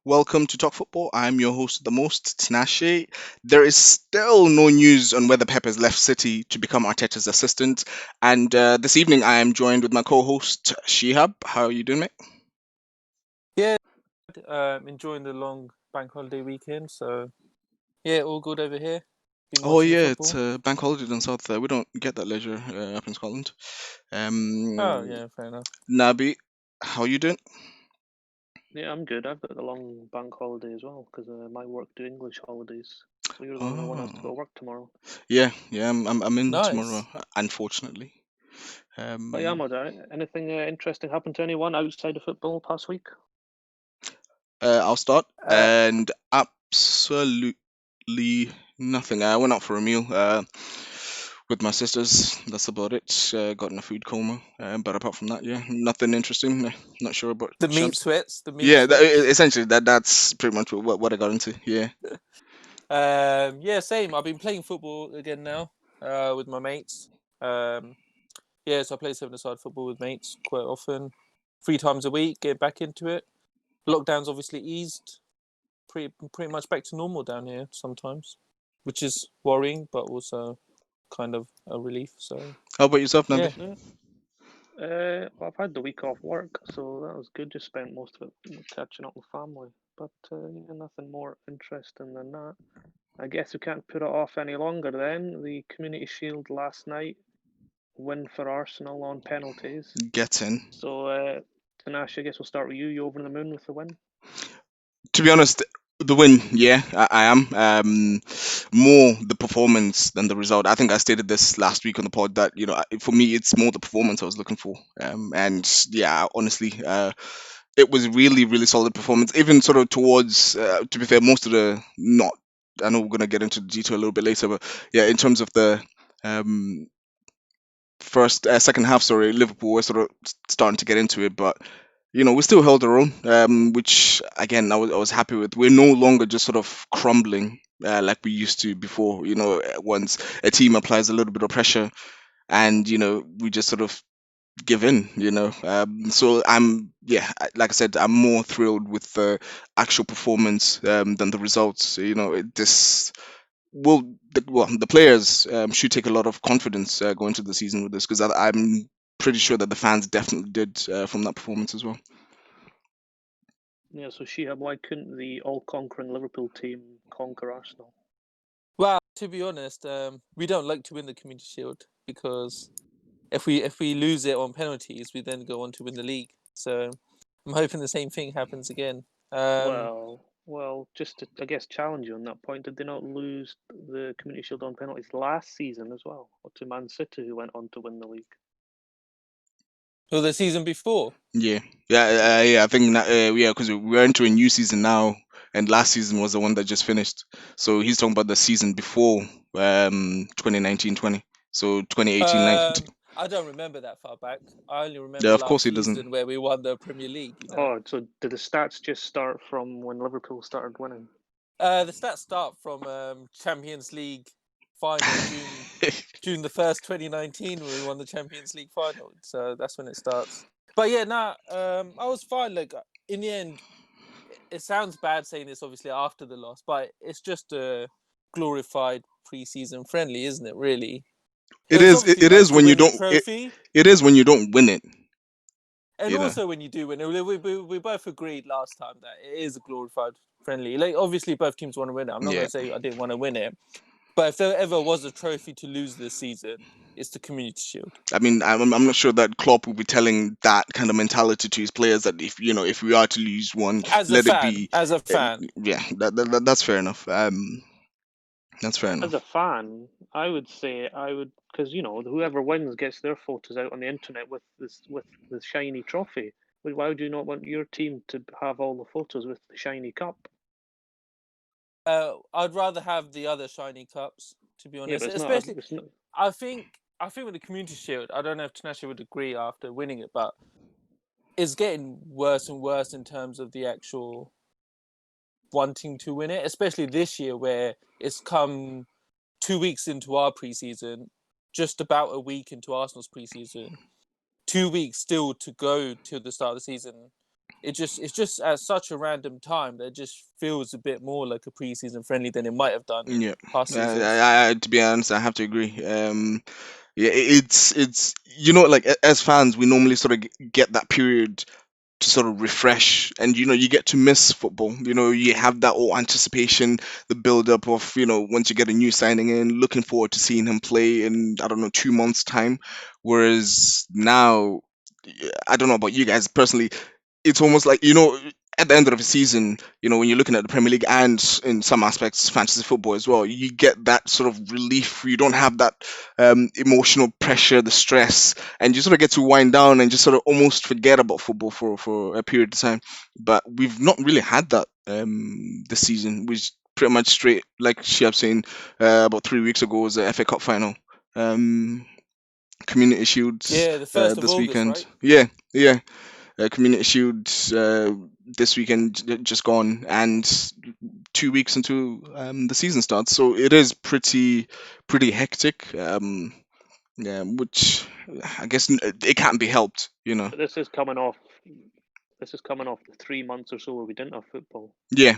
Welcome to Talk Football. I'm your host, the most Tinashe. There is still no news on whether Pep has left City to become Arteta's assistant. And this evening, I am joined with my co-host Shihab. How are you doing, mate? Yeah, enjoying the long bank holiday weekend. So yeah, all good over here. Been Oh watching the yeah, it's football. a bank holiday down south. We don't get that leisure up in Scotland. Oh Um, yeah, fair enough. Nabi, how you doing? Yeah, I'm good. I've got the long bank holiday as well because my work do English holidays. So you're the only one who has to go Oh, to work tomorrow. yeah. I'm in tomorrow, Nice. unfortunately. But yeah, Um, Mod, anything interesting happened to anyone outside of football past week? I'll start, Uh, and absolutely nothing. I went out for a meal with my sisters. That's about it. Got in a food coma. But apart from that, yeah, nothing interesting. Not sure about the meat Shams. sweats. The meat Yeah, sweats. essentially that's pretty much what I got into. Yeah. Yeah, same. I've been playing football again now. With my mates. Um, yeah, so I play seven-a-side football with mates quite often, 3 times a week. Get back into it. Lockdown's obviously eased. Pretty much back to normal down here sometimes, which is worrying, but also kind of a relief. So How about yourself, Nabi? yeah. Yeah. Well, I've had the week off work, so that was good. Just spent most of it catching up with family. But yeah, nothing more interesting than that. I guess we can't put it off any longer then. The Community Shield last night, win for Arsenal on penalties. Get in. So, Tanash, I guess we'll start with you. You over the moon with the win? To be honest, the win, yeah, I am. More the performance than the result. I think I stated this last week on the pod that for me, it's more the performance I was looking for. And yeah, honestly, it was really, really solid performance. Even sort of towards, to be fair, most of the not. I know we're gonna get into the detail a little bit later, but yeah, in terms of the um, second half, sorry, Liverpool were sort of starting to get into it, but we still held our own, which again I was happy with. We're no longer just sort of crumbling like we used to before. Once a team applies a little bit of pressure, and we just sort of give in. So like I said, I'm more thrilled with the actual performance than the results. This will the players should take a lot of confidence going into the season with this because I'm pretty sure that the fans definitely did from that performance as well. Yeah, so Shihab, why couldn't the all-conquering Liverpool team conquer Arsenal? Well, to be honest, we don't like to win the Community Shield because if we lose it on penalties, we then go on to win the league. So I'm hoping the same thing happens again. Um, Just to, I guess, challenge you on that point, did they not lose the Community Shield on penalties last season as well, or to Man City, who went on to win the league? well, the season before. Yeah, I think yeah, because we're into a new season now, and last season was the one that just finished. So he's talking about the season before 2019-20. So 2018-19. I don't remember that far back. I only Yeah, remember of course last he doesn't. season where we won the Premier League. Oh, so did the stats just start from when Liverpool started winning? The stats start from Champions League final June the 1st, 2019, when we won the Champions League final. So that's when it starts. But yeah, I was fine. Like in the end, it sounds bad saying this obviously after the loss, but it's just a glorified preseason friendly, isn't it? Really, it It was is. obviously It nice is to when you win the don't. trophy, It is when you don't win it. and You know. also when you do win it. We both agreed last time that it is a glorified friendly. Like obviously both teams want to win it. I'm not going Yeah. to say I didn't want to win it, but if there ever was a trophy to lose this season, it's the Community Shield. I mean, I'm not sure that Klopp will be telling that kind of mentality to his players that if we are to lose one, As a let it fan, be. as a fan, Yeah, that's fair enough. That's fair As a enough. fan, I would say I would, because whoever wins gets their photos out on the internet with the shiny trophy. Why would you not want your team to have all the photos with the shiny cup? I'd rather have the other shiny cups, to be Yeah, honest. but it's not. Especially, It's not. I think with the Community Shield, I don't know if Tanasha would agree after winning it, but it's getting worse and worse in terms of the actual wanting to win it, especially this year where it's come 2 weeks into our preseason, just about a week into Arsenal's preseason, 2 weeks still to go to the start of the season. it's just at such a random time that it just feels a bit more like a preseason friendly than it might have done in Yeah, past seasons. to be honest, I have to agree. Yeah, it's like as fans, we normally sort of get that period to sort of refresh, and you get to miss football. You have that all anticipation, the build up of once you get a new signing in, looking forward to seeing him play in, I don't know, 2 months time. Whereas now, I don't know about you guys personally, it's almost like at the end of the season, when you're looking at the Premier League and in some aspects fantasy football as well, you get that sort of relief. You don't have that emotional pressure, the stress, and you sort of get to wind down and just sort of almost forget about football for a period of time. But we've not really had that this season. Which pretty much straight, like Shiab saying, about 3 weeks ago was the FA Cup final. Um, Community Shields Yeah, the 1st of this August, weekend. right? Yeah. Community Shield this weekend just gone, and 2 weeks into the season starts, so it is pretty hectic. Yeah, which I guess it can't be helped. But this is coming off. This is coming off the 3 months or so where we didn't have football. Yeah,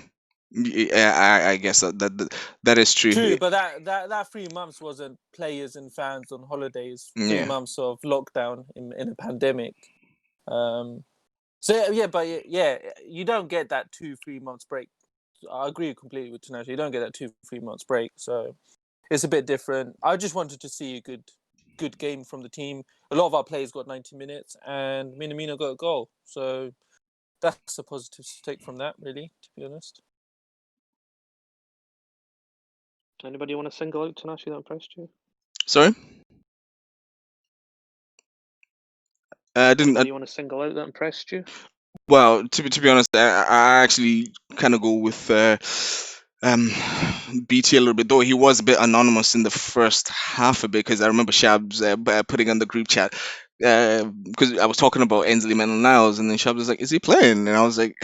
I guess that is true. True, but that 3 months wasn't players and fans on holidays. 3 months of lockdown in a pandemic. So yeah, but yeah, you don't get that 2-3 months break. I agree completely with Tinashe. You don't get that 2-3 months break, so it's a bit different. I just wanted to see a good game from the team. A lot of our players got 90 minutes, and Minamino got a goal. So that's a positive to take from that, really, to be honest. Anybody want to single out Tinashe that impressed you? Sorry, I didn't. Anybody want to single out that impressed you? Well, to be honest, I actually kind of go with um, BT a little bit, though he was a bit anonymous in the first half a bit, because I remember Shabs putting on the group chat, because I was talking about Ainsley Maitland-Niles, and then Shabs was like, "Is he playing?" And I was like,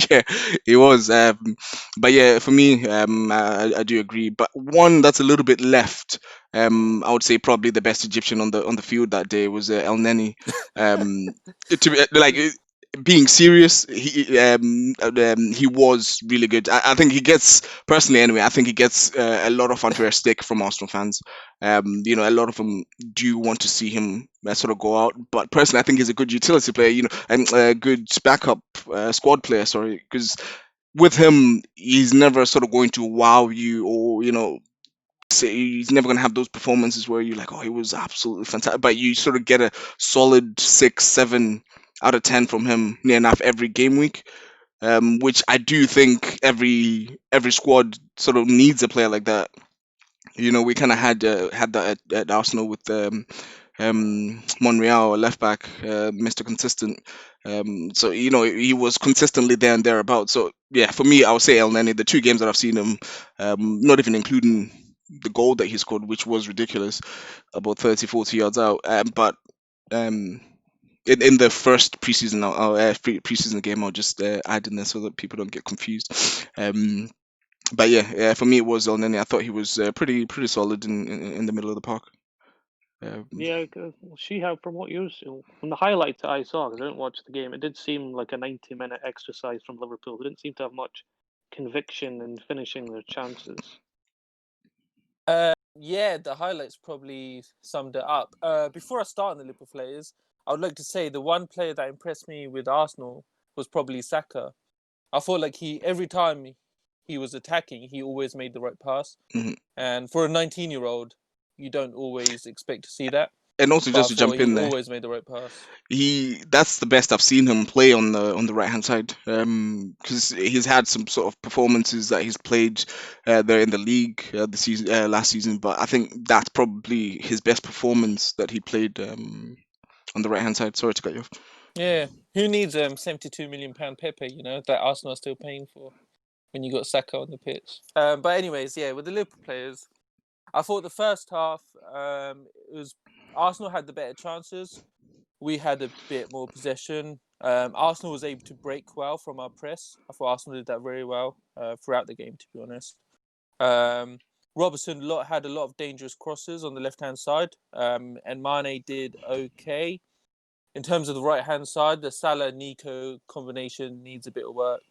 "Yeah, he was." But yeah, for me, I do agree. But one that's a little bit left. I would say probably the best Egyptian on the field that day was El Neni. To be like, being serious, he was really good. I think he gets, personally anyway, I think he gets a lot of unfair stick from Arsenal fans. A lot of them do want to see him sort of go out, but personally, I think he's a good utility player. And a good backup squad player. Sorry, because with him, he's never sort of going to wow you, or say he's never going to have those performances where you're like, oh, he was absolutely fantastic, but you sort of get a solid 6 7 out of 10 from him near enough every game week, which I do think every squad sort of needs a player like that. We kind of had that at Arsenal with Monreal, left back, Mr. Consistent. So he was consistently there and thereabouts. So yeah, for me, I would say El Neni. The 2 games that I've seen him, not even including the goal that he scored, which was ridiculous, about 30-40 yards out. But in the first preseason preseason game, I'll just add in there so that people don't get confused. But yeah, for me it was El Neni. I thought he was pretty solid in the middle of the park. Yeah, she had from what from the highlights that I saw, because I didn't watch the game, it did seem like a 90-minute exercise from Liverpool. They didn't seem to have much conviction in finishing their chances. Yeah, the highlights probably summed it up. Before I start on the Liverpool players, I would like to say the one player that impressed me with Arsenal was probably Saka. I thought like every time he was attacking, he always made the right pass. Mhm. And for a 19-year-old, you don't always expect to see that. And also, But I just to thought jump he in there, always made the right pass. that's the best I've seen him play on the right hand side. Because he's had some sort of performances that he's played there in the league the season last season, but I think that's probably his best performance that he played on the right hand side. Sorry to cut you off. Yeah, who needs £72 million Pepe? That Arsenal are still paying for when you got Saka on the pitch. But anyways, yeah, with the Liverpool players, I thought the first half it was Arsenal had the better chances. We had a bit more possession. Arsenal was able to break well from our press. I thought Arsenal did that very well throughout the game, to be honest. Robertson had a lot of dangerous crosses on the left-hand side, and Mane did okay. in terms of the right-hand side, the Salah-Nico combination needs a bit of work.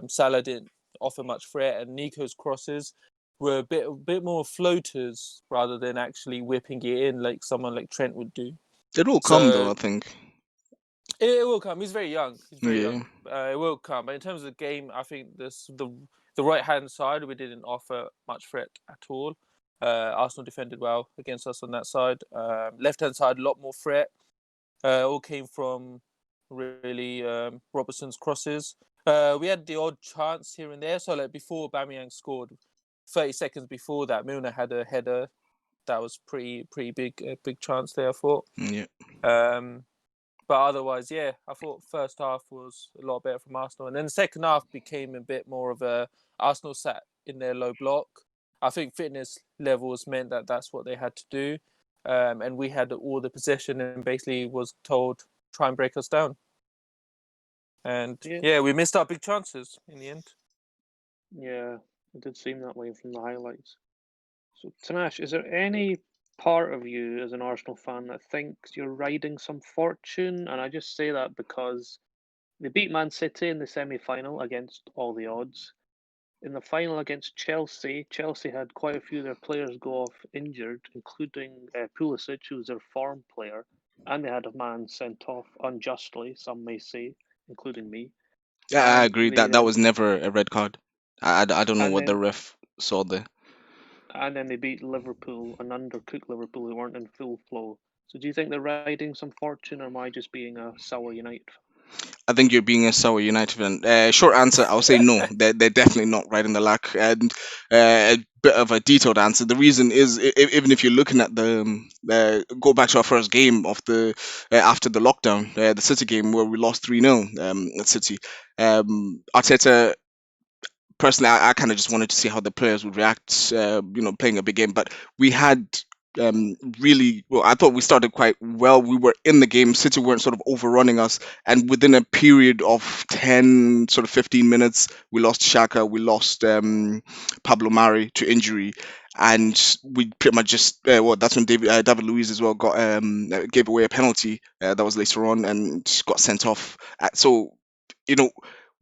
Salah didn't offer much threat, and Nico's crosses were a bit more floaters rather than actually whipping it in like someone like Trent would do. It will come though, I think. It will come. He's very young. Yeah. It will come. But in terms of the game, I think the right-hand side, we didn't offer much threat at all. Arsenal defended well against us on that side. Left-hand side, a lot more threat. All came from really Robertson's crosses. We had the odd chance here and there. So like before Aubameyang scored, 30 seconds before that, Milner had a header that was pretty big chance there, I thought. Yeah. But otherwise, yeah, I thought first half was a lot better from Arsenal. And then the second half became a bit more of a Arsenal sat in their low block. I think fitness levels meant that that's what they had to do. And we had all the possession and basically was told, try and break us down. And yeah, we missed our big chances in the end. Yeah, it did seem that way from the highlights. So, Tanash, is there any part of you as an Arsenal fan that thinks you're riding some fortune? And I just say that because they beat Man City in the semi-final against all the odds. In the final against Chelsea, Chelsea had quite a few of their players go off injured, including Pulisic, who was their form player, and they had a man sent off unjustly, some may say, including me. Yeah, I And agree. they That was never a red card. I don't know And what the then- ref saw there. And then they beat Liverpool, an undercooked Liverpool who weren't in full flow. So do you think they're riding some fortune, or am I just being a sour United fan? I think you're being a sour United fan. Short answer, I'll say no. They're definitely not riding the luck. And a bit of a detailed answer. The reason is, even if you're looking at go back to our first game of the after the lockdown, the City game where we lost 3-0 at City. Arteta, personally, I kind of just wanted to see how the players would react, playing a big game. But we had really well. I thought we started quite well. We were in the game. City weren't sort of overrunning us, and within a period of 10, sort of 15 minutes, we lost Xhaka, we lost Pablo Mari to injury, and we pretty much just that's when David Luiz as well gave away a penalty that was later on and got sent off. So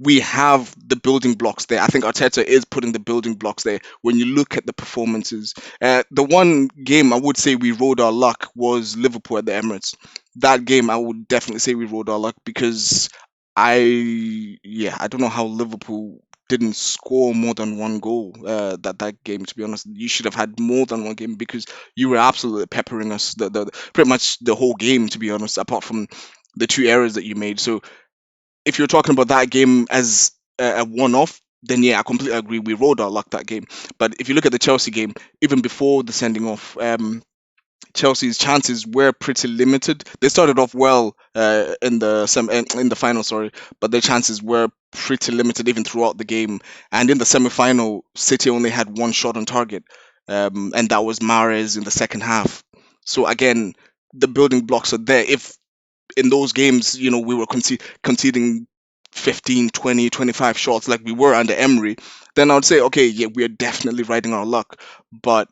we have the building blocks there. I think Arteta is putting the building blocks there. When you look at the performances, the one game I would say we rode our luck was Liverpool at the Emirates. That game I would definitely say we rode our luck because I don't know how Liverpool didn't score more than one goal that game. To be honest, you should have had more than one game because you were absolutely peppering us the pretty much the whole game. To be honest, apart from the two errors that you made. So if you're talking about that game as a one-off, then yeah, I completely agree. We rode our luck that game. But if you look at the Chelsea game, even before the sending off, Chelsea's chances were pretty limited. They started off well in the final, sorry, but their chances were pretty limited even throughout the game. And in the semi-final, City only had one shot on target, and that was Mahrez in the second half. So again, the building blocks are there. If in those games, we were conceding 15, 20, 25 shots like we were under Emery, then I would say, okay, yeah, we are definitely riding our luck. But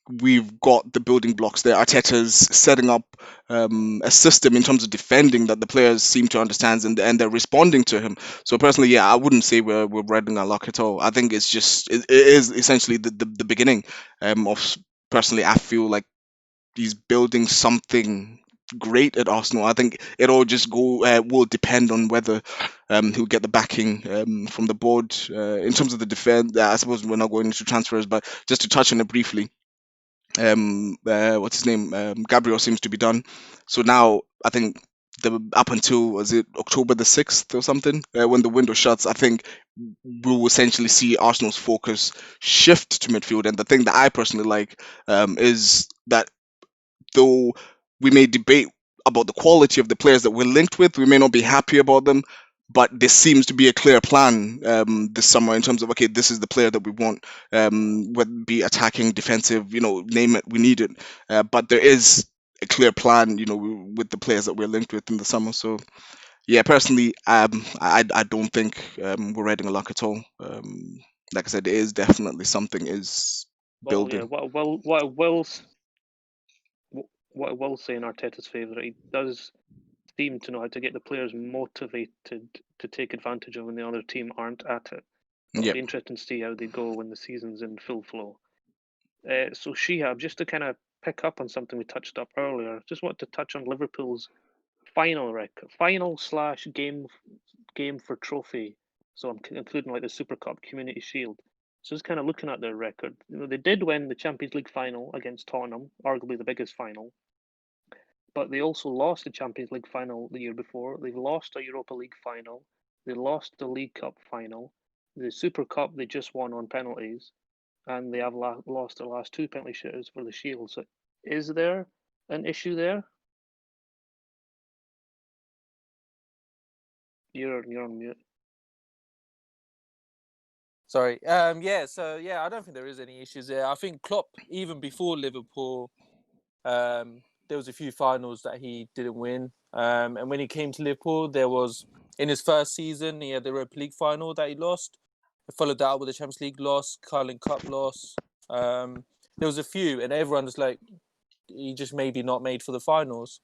we've got the building blocks there. Arteta's setting up a system in terms of defending that the players seem to understand, and they're responding to him. So personally, yeah, I wouldn't say we're riding our luck at all. I think it's just it is essentially the beginning of. Personally, I feel like he's building something great at Arsenal. I think it all just will depend on whether he'll get the backing from the board in terms of the defense. I suppose we're not going into transfers, but just to touch on it briefly, what's his name? Gabriel seems to be done. So now I think up until was it October the 6th or something when the window shuts, I think we'll essentially see Arsenal's focus shift to midfield. And the thing that I personally like is that though we may debate about the quality of the players that we're linked with, we may not be happy about them, but there seems to be a clear plan this summer in terms of, okay, this is the player that we want, whether it be attacking, defensive, name it, we need it. But there is a clear plan, with the players that we're linked with in the summer. So, yeah, personally, I don't think we're riding a luck at all. Like I said, it is definitely something is building. Well, yeah, what I will say in Arteta's favour, he does team to know how to get the players motivated to take advantage of when the other team aren't at it. It'll Yep. be interesting to see how they go when the season's in full flow. So Shihab, just to kind of pick up on something we touched up earlier, just want to touch on Liverpool's final record, game for trophy. So I'm including like the Super Cup, Community Shield. So just kind of looking at their record, they did win the Champions League final against Tottenham, arguably the biggest final. But they also lost the Champions League final the year before. They've lost a Europa League final. They lost the League Cup final. The Super Cup they just won on penalties, and they have lost their last 2 penalty shootouts for the Shield. So is there an issue there? You're on mute. Sorry. Yeah. So yeah, I don't think there is any issues there. I think Klopp, even before Liverpool, there was a few finals that he didn't win. And when he came to Liverpool, there was in his first season he had the Europa League final that he lost. He followed that up with the Champions League loss, Carling Cup loss. There was a few, and everyone was like, he just maybe not made for the finals.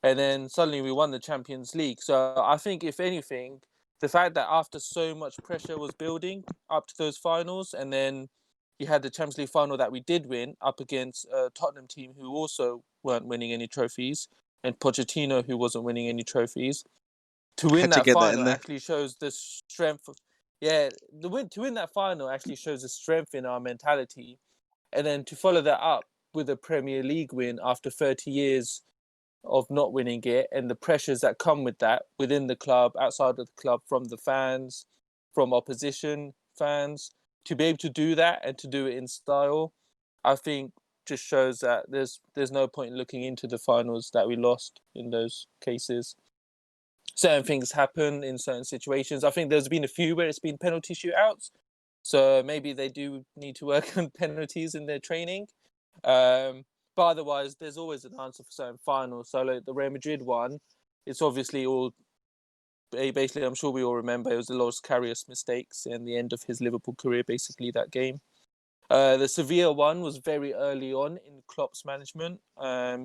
And then suddenly we won the Champions League. So I think if anything, the fact that after so much pressure was building up to those finals, and then you had the Champions League final that we did win up against a Tottenham team who also weren't winning any trophies, and Pochettino who wasn't winning any trophies. To win Had to that get that in final there. actually shows the strength of, to win that final actually shows the strength in our mentality. And then to follow that up with a Premier League win after 30 years of not winning it, and the pressures that come with that within the club, outside of the club, from the fans, from opposition fans, to be able to do that and to do it in style, I think just shows that there's no point in looking into the finals that we lost in those cases. Certain things happen in certain situations. I think there's been a few where it's been penalty shootouts, so maybe they do need to work on penalties in their training. But otherwise, there's always an answer for certain finals. So like the Real Madrid one, it's obviously all basically, I'm sure we all remember, it was the Los Karius mistakes and the end of his Liverpool career, basically, that game. The Sevilla one was very early on in Klopp's management.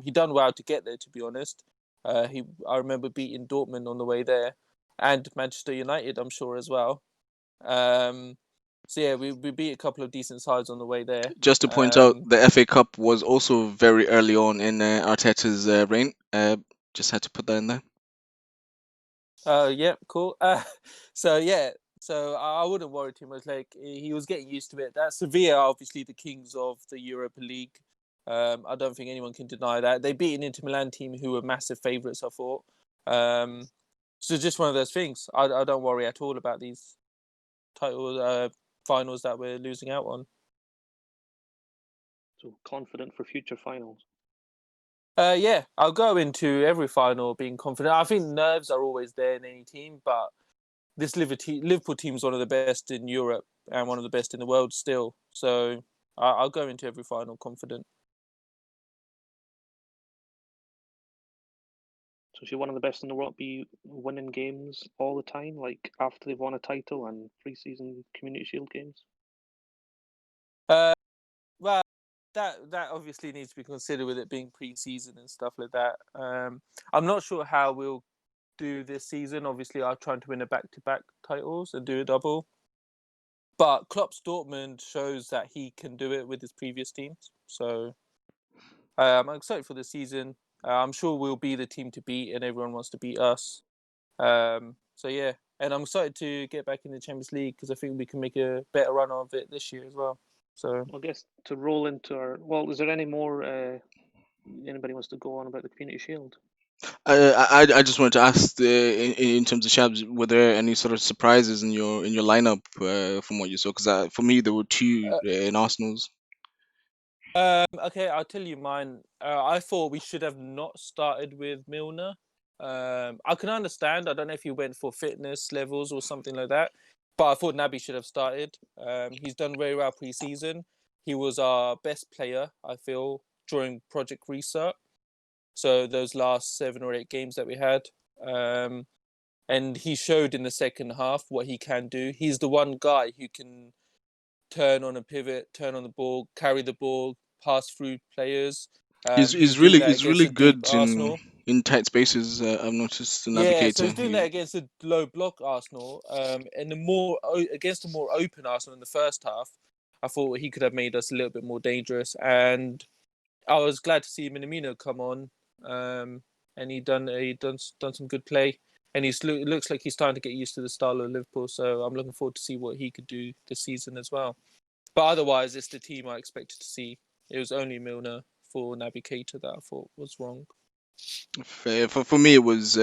He done well to get there, to be honest. I remember beating Dortmund on the way there, and Manchester United, I'm sure, as well. So yeah, we beat a couple of decent sides on the way there. Just to point out, the FA Cup was also very early on in Arteta's reign. Just had to put that in there. Yeah, cool. So I wouldn't worry too much. Like, he was getting used to it. That Sevilla, obviously the kings of the Europa League. I don't think anyone can deny that. They beat an Inter Milan team who were massive favourites, I thought. So just one of those things. I don't worry at all about these title finals that we're losing out on. So confident for future finals. Yeah, I'll go into every final being confident. I think nerves are always there in any team, but this Liverpool team is one of the best in Europe and one of the best in the world still. So I'll go into every final confident. So should one of the best in the world be winning games all the time, like after they've won a title and pre-season Community Shield games? Well, that obviously needs to be considered with it being pre-season and stuff like that. I'm not sure how we'll do this season. Obviously, I'm trying to win a back-to-back titles and do a double. But Klopp's Dortmund shows that he can do it with his previous teams. So I'm excited for the season. I'm sure we'll be the team to beat, and everyone wants to beat us. So yeah, and I'm excited to get back in the Champions League because I think we can make a better run of it this year as well. So I guess to roll into our is there any more anybody wants to go on about the Community Shield? I just wanted to ask, in terms of Shabs, were there any sort of surprises in your lineup from what you saw? Because for me, there were two in Arsenal's. Okay, I'll tell you mine. I thought we should have not started with Milner. I can understand. I don't know if he went for fitness levels or something like that, but I thought Naby should have started. He's done very well pre-season. He was our best player, I feel, during Project Restart. So those last 7 or 8 games that we had. And he showed in the second half what he can do. He's the one guy who can turn on a pivot, turn on the ball, carry the ball, pass through players. He's really good in. in tight spaces. I've noticed the Yeah, so navigator. he's doing that against a low block Arsenal, and against a more open Arsenal in the first half. I thought he could have made us a little bit more dangerous, and I was glad to see Minamino come on, and he done some good play, and it looks like he's starting to get used to the style of Liverpool. So I'm looking forward to see what he could do this season as well. But otherwise, it's the team I expected to see. It was only Milner for Navigator that I thought was wrong. For me, it was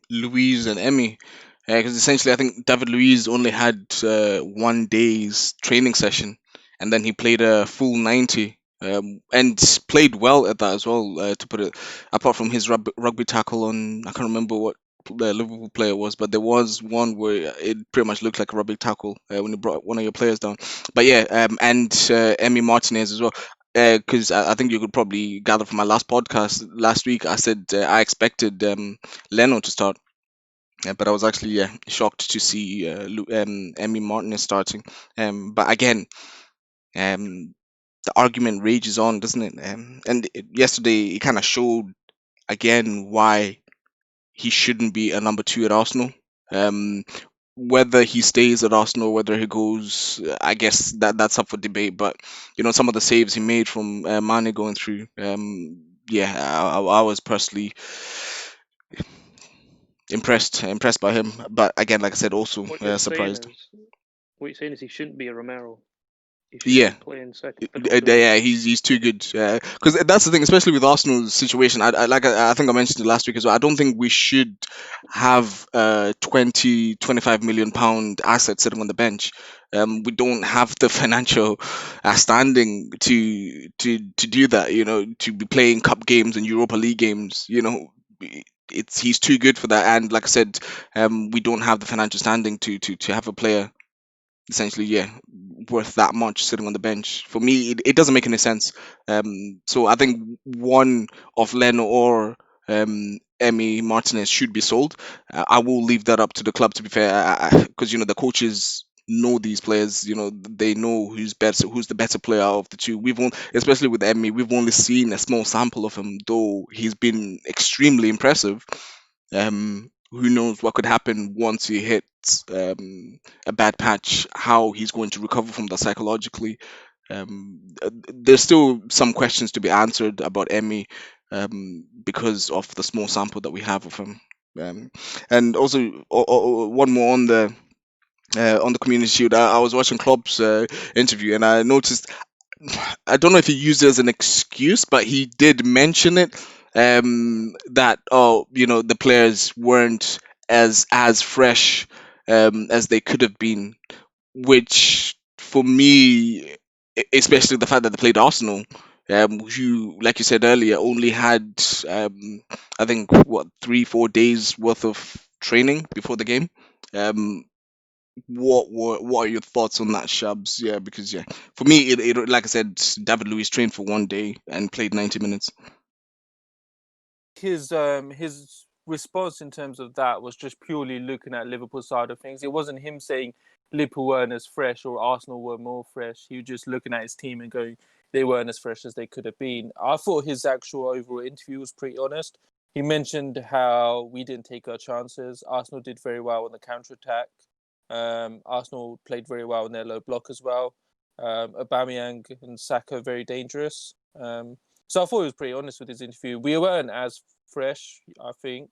Louise and Emmy. Because essentially, I think David Luiz only had 1 day's training session, and then he played a full 90, and played well at that as well. To put it, apart from his rugby tackle on, I can't remember what the Liverpool player was, but there was one where it pretty much looked like a rugby tackle when you brought one of your players down. But yeah, and Emmy Martinez as well. Because I think you could probably gather from my last podcast last week, I said I expected Leno to start, but I was actually shocked to see Emmy Martinez starting. But again, the argument rages on, doesn't it? Yesterday, it kind of showed again why he shouldn't be a number two at Arsenal. Um, whether he stays at Arsenal, whether he goes, I guess that's up for debate. But some of the saves he made from Mane going through, yeah, I was personally impressed by him. But again, like I said, also What you're saying surprised. is, he shouldn't be a Romero. He Yeah, shouldn't play in second fiddle to yeah, Romero. he's too good. Because that's the thing, especially with Arsenal's situation. I think I mentioned it last week as well. I don't think we should have 25 million pound asset sitting on the bench. We don't have the financial standing to do that. To be playing cup games and Europa League games. He's too good for that. And like I said, we don't have the financial standing to have a player essentially, yeah, worth that much sitting on the bench. For me, it doesn't make any sense. So I think one of Leno or Emmy Martinez should be sold. I will leave that up to the club, to be fair, because the coaches know these players. They know who's better, who's the better player of the two. Especially with Emmy, we've only seen a small sample of him, though he's been extremely impressive. Who knows what could happen once he hits a bad patch, how he's going to recover from that psychologically. There's still some questions to be answered about Emmy, because of the small sample that we have of him. And also, one more on the community shield. I was watching Klopp's interview, and I noticed, I don't know if he used it as an excuse, but he did mention it. That the players weren't as fresh as they could have been, which for me, especially the fact that they played Arsenal, who, like you said earlier, only had I think 3-4 days worth of training before the game. Um, what are your thoughts on that, Shabs? Yeah, because for me, it like I said, David Luiz trained for 1 day and played 90 minutes. His response in terms of that was just purely looking at Liverpool's side of things. It wasn't him saying Liverpool weren't as fresh or Arsenal were more fresh. He was just looking at his team and going, they weren't as fresh as they could have been. I thought his actual overall interview was pretty honest. He mentioned how we didn't take our chances. Arsenal did very well on the counter attack. Arsenal played very well in their low block as well. Aubameyang and Saka very dangerous. So I thought he was pretty honest with his interview. We weren't as fresh, I think.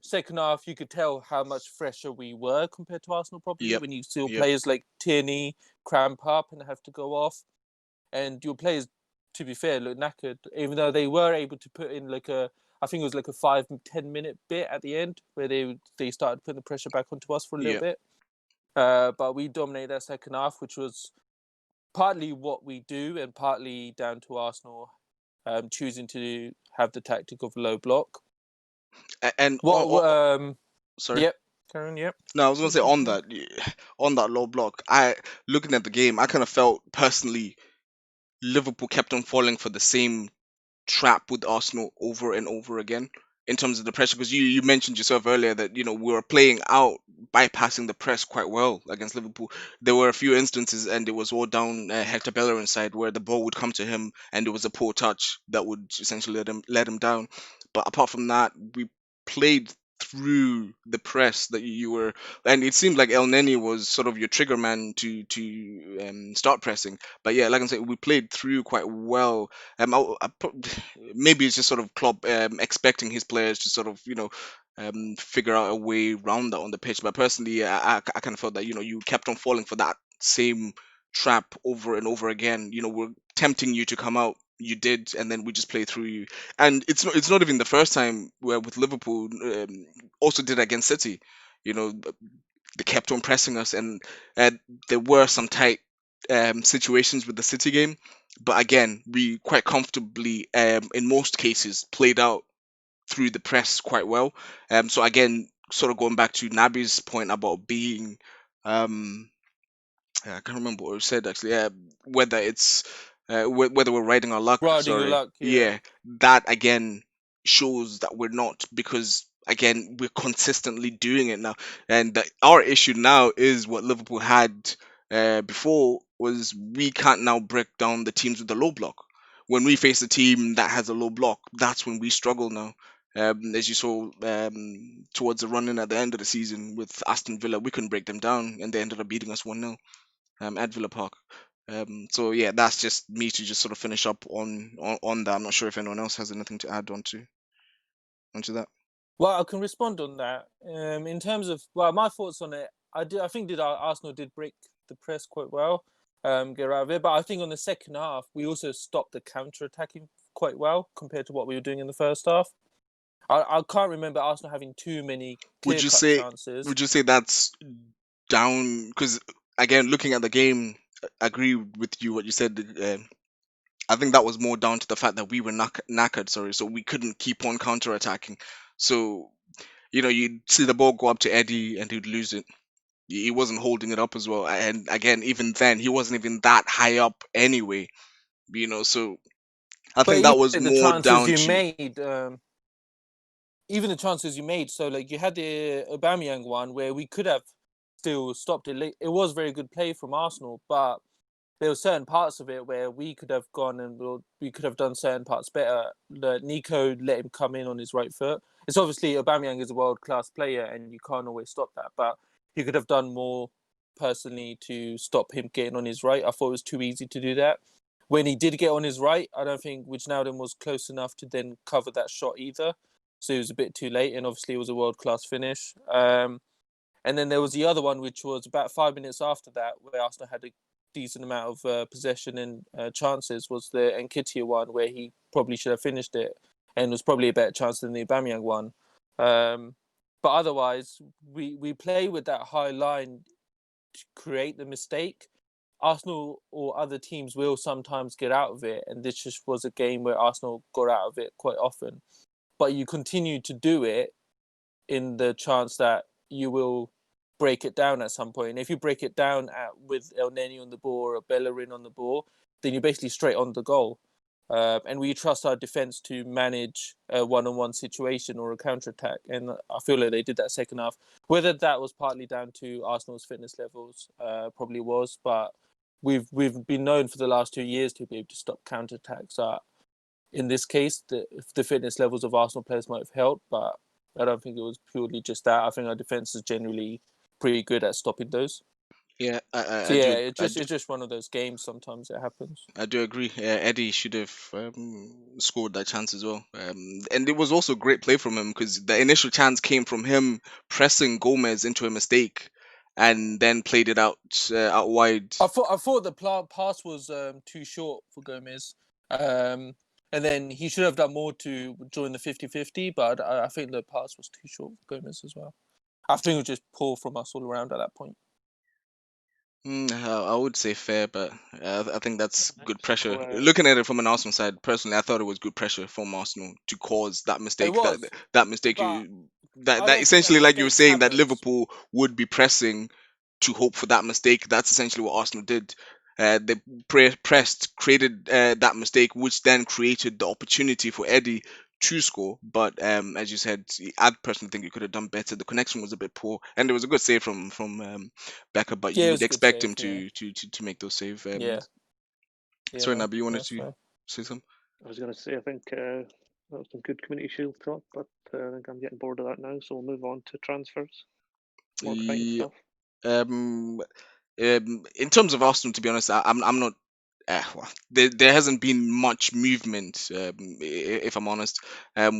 Second half, you could tell how much fresher we were compared to Arsenal, probably, Yep. when you saw Yep. players like Tierney cramp up and have to go off. And your players, to be fair, look knackered, even though they were able to put in I think it was like a 5-10 minute bit at the end where they started putting the pressure back onto us for a little bit. But we dominated that second half, which was partly what we do and partly down to Arsenal choosing to have the tactic of low block. And sorry. Yep, Karen. Yep. No, I was gonna say on that low block. Looking at the game, I kind of felt personally Liverpool kept on falling for the same trap with Arsenal over and over again. in terms of the pressure, because you mentioned yourself earlier that we were playing out, bypassing the press quite well against Liverpool. There were a few instances, and it was all down Hector Bellerin's side, where the ball would come to him, and it was a poor touch that would essentially let him down. But apart from that, we played through the press that you were, and it seemed like El Neni was sort of your trigger man to start pressing. But yeah, like I said, we played through quite well. Maybe it's just sort of Klopp expecting his players to sort of figure out a way around that on the pitch. But personally, I kind of felt that you kept on falling for that same trap over and over again. We're tempting you to come out. You did, and then we just play through you. And it's not even the first time where with Liverpool also did against City. They kept on pressing us, and there were some tight situations with the City game. But again, we quite comfortably, in most cases, played out through the press quite well. So again, sort of going back to Nabi's point about being, I can't remember what we said actually. Whether it's whether we're riding our luck. Riding your Sorry, luck, yeah. yeah, that again shows that we're not, because again we're consistently doing it now, and our issue now is what Liverpool had before, was we can't now break down the teams with the low block. When we face a team that has a low block, that's when we struggle now. As you saw towards the run in at the end of the season with Aston Villa, we couldn't break them down, and they ended up beating us 1-0 at Villa Park. So yeah, that's just me to just sort of finish up on that. I'm not sure if anyone else has anything to add onto that. Well, I can respond on that. In terms of my thoughts on it, I think Arsenal did break the press quite well, get out of it. But I think on the second half, we also stopped the counter attacking quite well compared to what we were doing in the first half. I can't remember Arsenal having too many Would you clear-cut say chances. would you say that's down? Because again, looking at the game, I agree with you what you said. I think that was more down to the fact that we were knackered. Sorry, so we couldn't keep on counter attacking. So you'd see the ball go up to Eddie and he'd lose it. He wasn't holding it up as well, and again, even then, he wasn't even that high up anyway. So I But think even that was the more chances down you to. made, so like you had the Aubameyang one where we could have still stopped it. It was very good play from Arsenal, but there were certain parts of it where we could have gone and we could have done certain parts better. Nico let him come in on his right foot. It's obviously Aubameyang is a world-class player and you can't always stop that, but he could have done more personally to stop him getting on his right. I thought it was too easy to do that. When he did get on his right, I don't think Wijnaldum was close enough to then cover that shot either. So it was a bit too late, and obviously it was a world-class finish. And then there was the other one, which was about 5 minutes after that, where Arsenal had a decent amount of possession and chances, was the Nketiah one, where he probably should have finished it, and was probably a better chance than the Aubameyang one. But otherwise, we play with that high line to create the mistake. Arsenal or other teams will sometimes get out of it, and this just was a game where Arsenal got out of it quite often. But you continue to do it in the chance that you will break it down at some point. And if you break it down with El Neni on the ball or Bellerin on the ball, then you're basically straight on the goal. And we trust our defence to manage a one-on-one situation or a counter-attack. And I feel like they did that second half. Whether that was partly down to Arsenal's fitness levels, probably was. But we've been known for the last 2 years to be able to stop counter-attacks. In this case, the fitness levels of Arsenal players might have helped, but I don't think it was purely just that. I think our defence is generally pretty good at stopping those. Yeah, So yeah, it's just one of those games. Sometimes it happens. I do agree. Eddie should have scored that chance as well. And it was also great play from him, because the initial chance came from him pressing Gomez into a mistake, and then played it out wide. I thought the pass was too short for Gomez. And then he should have done more to join the 50-50, but I think the pass was too short for Gomez as well. I think it was just poor from us all around at that point. I would say fair, but I think that's good pressure. Well, Looking at it from an Arsenal side, personally, I thought it was good pressure from Arsenal to cause that mistake. It was, That mistake, but I that don't think essentially, that like you were mistake saying, that happened. Liverpool would be pressing to hope for that mistake. That's essentially what Arsenal did. They pressed, created that mistake, which then created the opportunity for Eddie to score, but as you said, I personally think you could have done better. The connection was a bit poor, and there was a good save from Becker, but Yeah, you it would was a good expect save. him Yeah, to make those save. yeah, Sorry, yeah. Nabi, you wanted That's to fair. say something? I was going to say, I think that was some good Community Shield talk, but I think I'm getting bored of that now, so we'll move on to transfers. More exciting Yeah. stuff. In terms of Arsenal, to be honest, I'm not. Well, there hasn't been much movement. If I'm honest,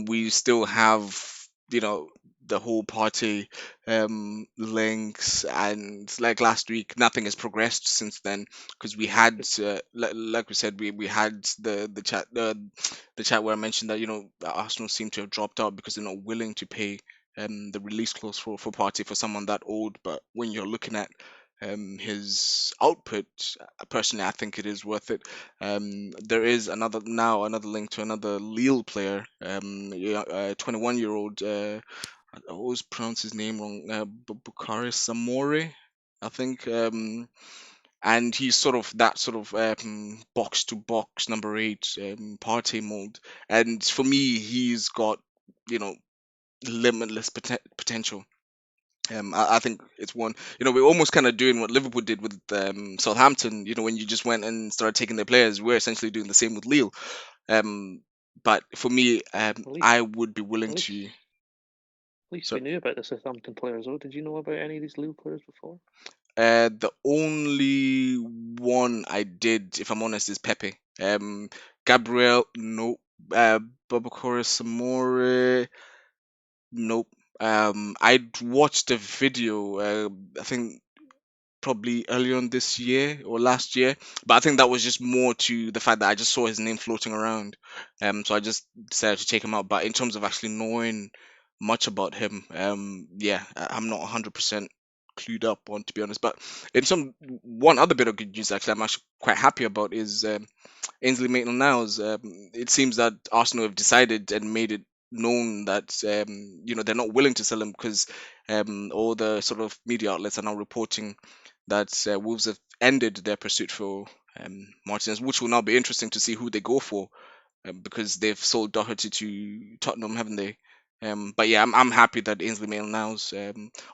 we still have, you know, the whole party links, and like last week, nothing has progressed since then, because we had, like we said, we had the chat the chat where I mentioned that, you know, Arsenal seem to have dropped out because they're not willing to pay the release clause for Party for someone that old. But when you're looking at his output, personally, I think it is worth it. There is another link to another Lille player, 21-year-old. I always pronounce his name wrong. Bukhari Samori, I think. And he's sort of that sort of box to box number 8 party mold. And for me, he's got, you know, limitless potential. I think it's one. You know, we're almost kind of doing what Liverpool did with Southampton. You know, when you just went and started taking their players, we're essentially doing the same with Lille. Um, but for me, At least, I would be willing at least, to. at least So, we knew about the Southampton players, though. Did you know about any of these Lille players before? the only one I did, if I'm honest, is Pepe. Gabriel, no. Babakora Samore, nope. I'd watched a video. I think probably earlier on this year or last year, but I think that was just more to the fact that I just saw his name floating around, so I just decided to take him out. But in terms of actually knowing much about him, yeah, I'm not 100% clued up on, to be honest. But in some one other bit of good news, actually, I'm actually quite happy about is Ainsley Maitland-Niles. It seems that Arsenal have decided and made it known that you know, they're not willing to sell him, because all the sort of media outlets are now reporting that Wolves have ended their pursuit for Martinez, which will now be interesting to see who they go for, because they've sold Doherty to Tottenham, haven't they? But yeah, I'm happy that Ainsley Maitland-Niles,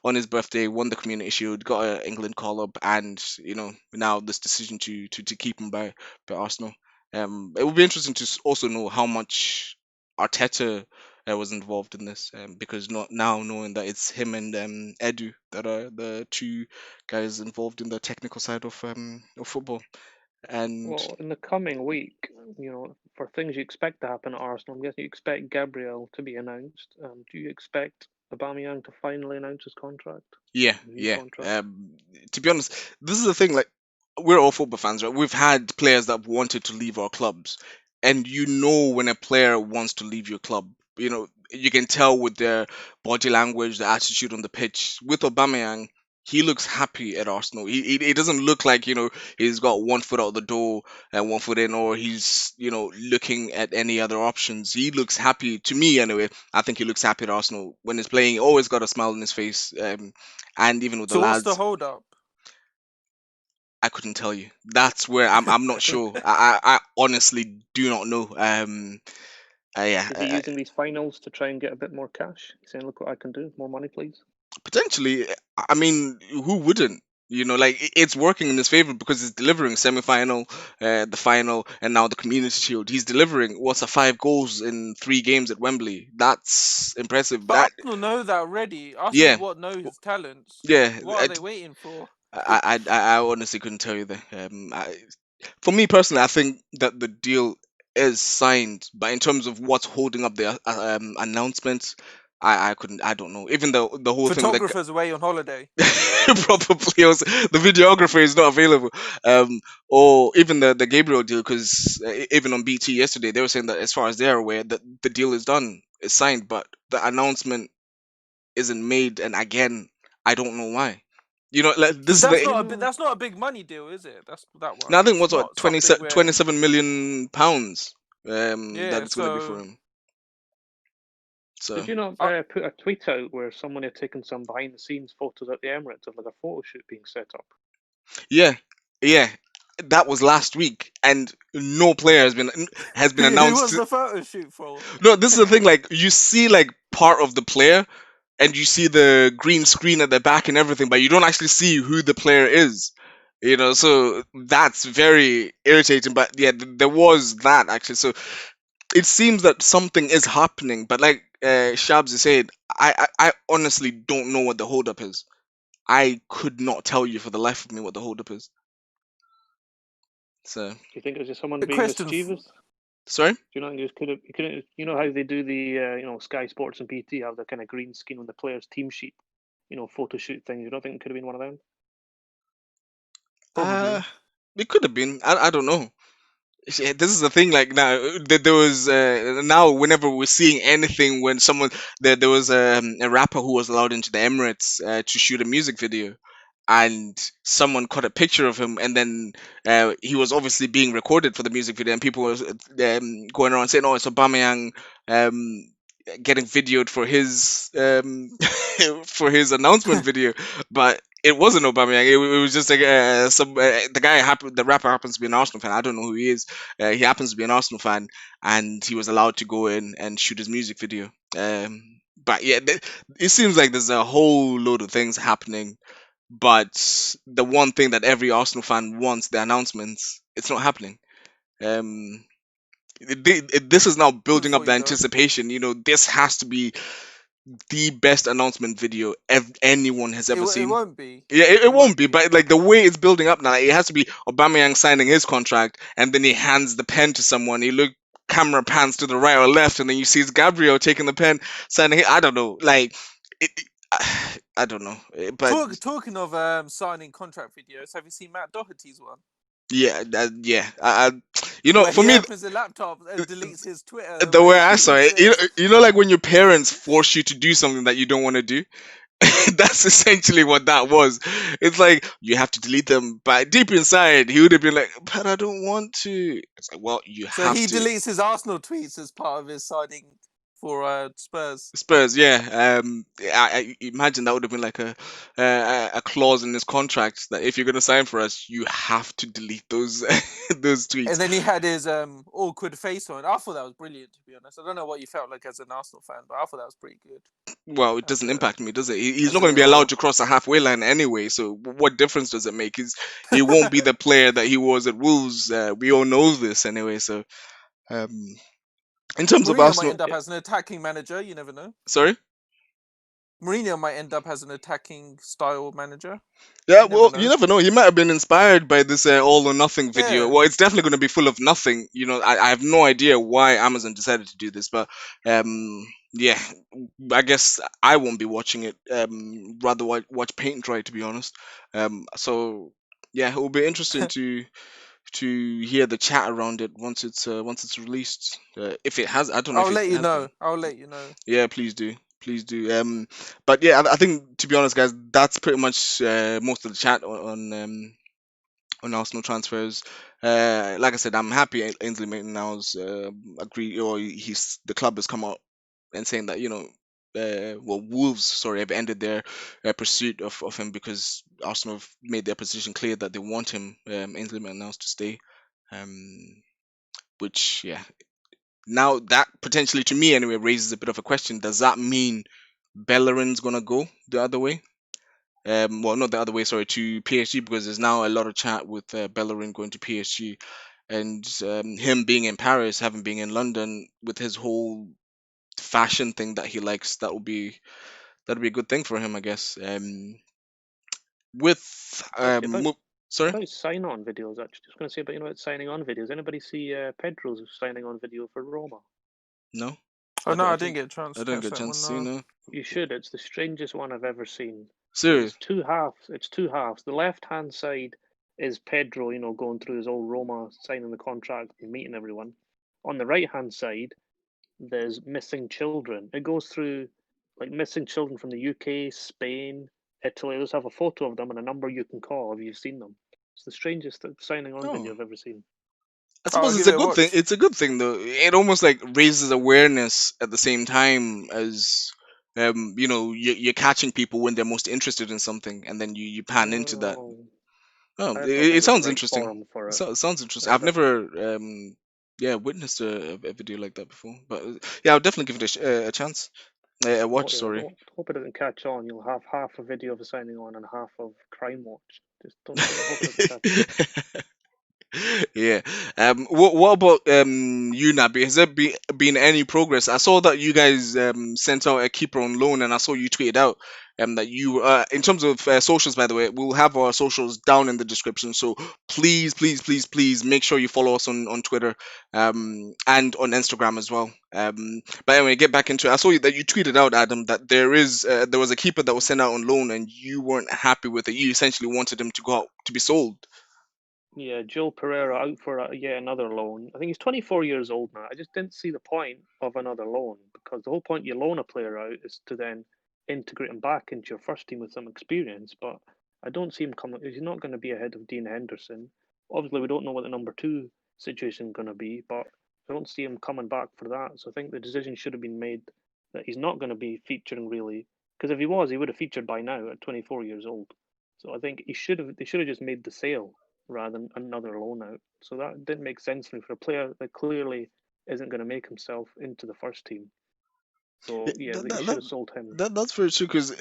on his birthday, won the Community Shield, got an England call up, and you know, now this decision to keep him by Arsenal. It will be interesting to also know how much Arteta was involved in this, because not now knowing that it's him and Edu that are the two guys involved in the technical side of football. And Well, in the coming week, for things you expect to happen at Arsenal, I'm guessing you expect Gabriel to be announced. Do you expect Aubameyang to finally announce his contract, yeah, new yeah. contract? To be honest, this is the thing. Like, we're all football fans, right? We've had players that wanted to leave our clubs, and you know when a player wants to leave your club. You know, you can tell with their body language, the attitude on the pitch. With Aubameyang, he looks happy at Arsenal. He doesn't look like, you know, he's got one foot out the door and one foot in, or he's, you know, looking at any other options. He looks happy, to me anyway. I think he looks happy at Arsenal when he's playing. He always got a smile on his face, and even with the So what's the lads, hold up? I couldn't tell you. That's where I'm not sure. I honestly do not know. Yeah, Is he using these finals to try and get a bit more cash? He's saying, "Look what I can do, more money, please." potentially. I mean, who wouldn't? You know, like, it's working in his favor because he's delivering semi-final, the final, and now the Community Shield. He's delivering what's 5 goals in 3 games at Wembley. That's impressive. But Arsenal know that already. Arsenal Yeah, what know his talents. yeah. What are they waiting for? I honestly couldn't tell you that. For me personally, I think that the deal is signed, but in terms of what's holding up the announcement, I couldn't. I don't know. Even the whole thing with the Photographers away on holiday. probably also, the videographer is not available, or even the Gabriel deal, because even on BT yesterday they were saying that as far as they're aware that the deal is done, it's signed, but the announcement isn't made, and again, I don't know why. You know, like, this Because is Do that's you the. not know? that's not a big money deal, is it? That's that Now I one. think It's what's what not something where 27 million pounds that yeah. it's going to be for So him. So Did you not I, put a tweet out where someone had taken some behind-the-scenes photos at the Emirates of like a photo shoot being set up? yeah, yeah. that was last week, and no player has been Who was announced. the photo shoot for? No, this is the thing. Like you see, like part of the player, and you see the green screen at the back and everything, but you don't actually see who the player is. You know, so that's very irritating. But yeah, there was that actually. So it seems that something is happening. But like Shabs is saying, I honestly don't know what the holdup is. I could not tell you for the life of me what the holdup is. So Do you think it was just someone The being question mischievous? sorry. Do you know, you just could have, you couldn't, you know how they do the, Sky Sports and BT have the kind of green screen on the players' team sheet, photo shoot things. You don't think it could have been one of them? probably. It could have been. I don't know. Yeah, this is the thing. Like now, there was now whenever we're seeing anything when someone there was a rapper who was allowed into the Emirates to shoot a music video, and someone caught a picture of him, and then he was obviously being recorded for the music video, and people was going around saying, "Oh, it's Aubameyang." Um, Getting videoed for his for his announcement video, but it wasn't Aubameyang. It was just like some the guy the rapper happens to be an Arsenal fan. I don't know who he is. He happens to be an Arsenal fan, and he was allowed to go in and shoot his music video. But yeah, it seems like there's a whole load of things happening. But the one thing that every Arsenal fan wants, the announcements, it's not happening. Um, this is now building up Before the you go, anticipation. You know, this has to be the best announcement video anyone has ever it seen. won't be. Yeah, it It won't won't be, be. but like the way it's building up now, like, it has to be Aubameyang signing his contract, and then he hands the pen to someone. He look camera pans to the right or left, and then you see it's Gabriel taking the pen, signing it. I don't know, like I don't know, but Talking of signing contract videos, have you seen Matt Doherty's one? yeah, yeah. You know, Where for he me, opens the laptop and deletes his Twitter. the way Where I he saw it, says, you know, like when your parents force you to do something that you don't want to do. That's essentially what that was. It's like you have to delete them, but deep inside, he would have been like, "But I don't want to." It's like, well, you so have he to. deletes his Arsenal tweets as part of his signing for Spurs. Spurs, yeah. I imagine that would have been like a clause in his contract that if you're going to sign for us, you have to delete those those tweets. And then he had his awkward face on. I thought that was brilliant, to be honest. I don't know what you felt like as an Arsenal fan, but I thought that was pretty good. Well, it As doesn't a, impact me, does it? He's as not a going to be little allowed to cross the halfway line anyway. So what difference does it make? He won't be the player that he was at Wolves. We all know this anyway. So um, in terms of Mourinho might Arsenal, end up as an attacking manager. You never know. sorry. Mourinho might end up as an attacking style manager. Yeah, You never well, know. you never know. He might have been inspired by this all or nothing video. Yeah. Well, it's definitely going to be full of nothing. You know, I have no idea why Amazon decided to do this, but yeah, I guess I won't be watching it. Rather watch paint dry, to be honest. So yeah, it will be interesting to hear the chat around it once it's released. If it has, I don't know I'll if it let you has been. know. I'll let you know. Yeah, please do. Please do. But yeah, I think to be honest, guys, that's pretty much most of the chat on Arsenal transfers. Like I said, I'm happy Ainsley Maitland-Niles agree, or the club has come out and saying that well, Wolves, sorry, have ended their pursuit of him because Arsenal have made their position clear that they want him, Ainsley Maitland-Niles, to stay. Which yeah, now that potentially to me anyway raises a bit of a question. Does that mean Bellerin's gonna go the other way? Well, not the other way, sorry, to PSG, because there's now a lot of chat with Bellerin going to PSG, and him being in Paris, having been in London with his whole fashion thing that he likes. That'd be a good thing for him, I guess. With Actually, sorry, about sign-on videos, actually, just going to say about signing on videos. Anybody see Pedro's signing on video for Roma? no, Oh no, I didn't didn't get a chance. I to didn't catch get a that chance to see. one. No, You should. It's the strangest one I've ever seen. serious. It's two halves. It's two halves. The left-hand side is Pedro, going through his old Roma, signing the contract and meeting everyone. On the right-hand side, there's missing children. It goes through like missing children from the UK, Spain, Italy. Let's have a photo of them and a number you can call if you've seen them. It's the strangest signing on Oh, video I've ever seen. I I'll suppose it's give a it a good thing. watch. It's a good thing though. It almost like raises awareness at the same time as you're catching people when they're most interested in something, and then you pan into that. Oh, Oh, I it, thought that it was the sounds right interesting. forum for It it. sounds interesting. I I've think. never yeah, witnessed a video like that before, but yeah, I'll definitely give it a chance. A watch, Yeah, sorry. don't hope it doesn't catch on. You'll have half a video of a signing on and half of Crime Watch. Just don't hope it doesn't catch on. Yeah. What about you, Nabi? Has there been any progress? I saw that you guys sent out a keeper on loan, and I saw you tweeted out that you in terms of socials, by the way, we'll have our socials down in the description. So please make sure you follow us on Twitter and on Instagram as well. But anyway, get back into it. I saw that you tweeted out, Adam, that there was a keeper that was sent out on loan, and you weren't happy with it. You essentially wanted him to go out to be sold. Yeah, Joe Pereira out for yet another loan. I think he's 24 years old now. I just didn't see the point of another loan because the whole point you loan a player out is to then integrate him back into your first team with some experience. But I don't see him coming. He's not going to be ahead of Dean Henderson. Obviously, we don't know what the number two situation is going to be, but I don't see him coming back for that. So I think the decision should have been made that he's not going to be featuring really. Because if he was, he would have featured by now at 24 years old. So I think he should have. They should have just made the sale rather than another loan out. So that didn't make sense for me for a player that clearly isn't going to make himself into the first team. So yeah, That, they that, should that, have sold him. that's very true because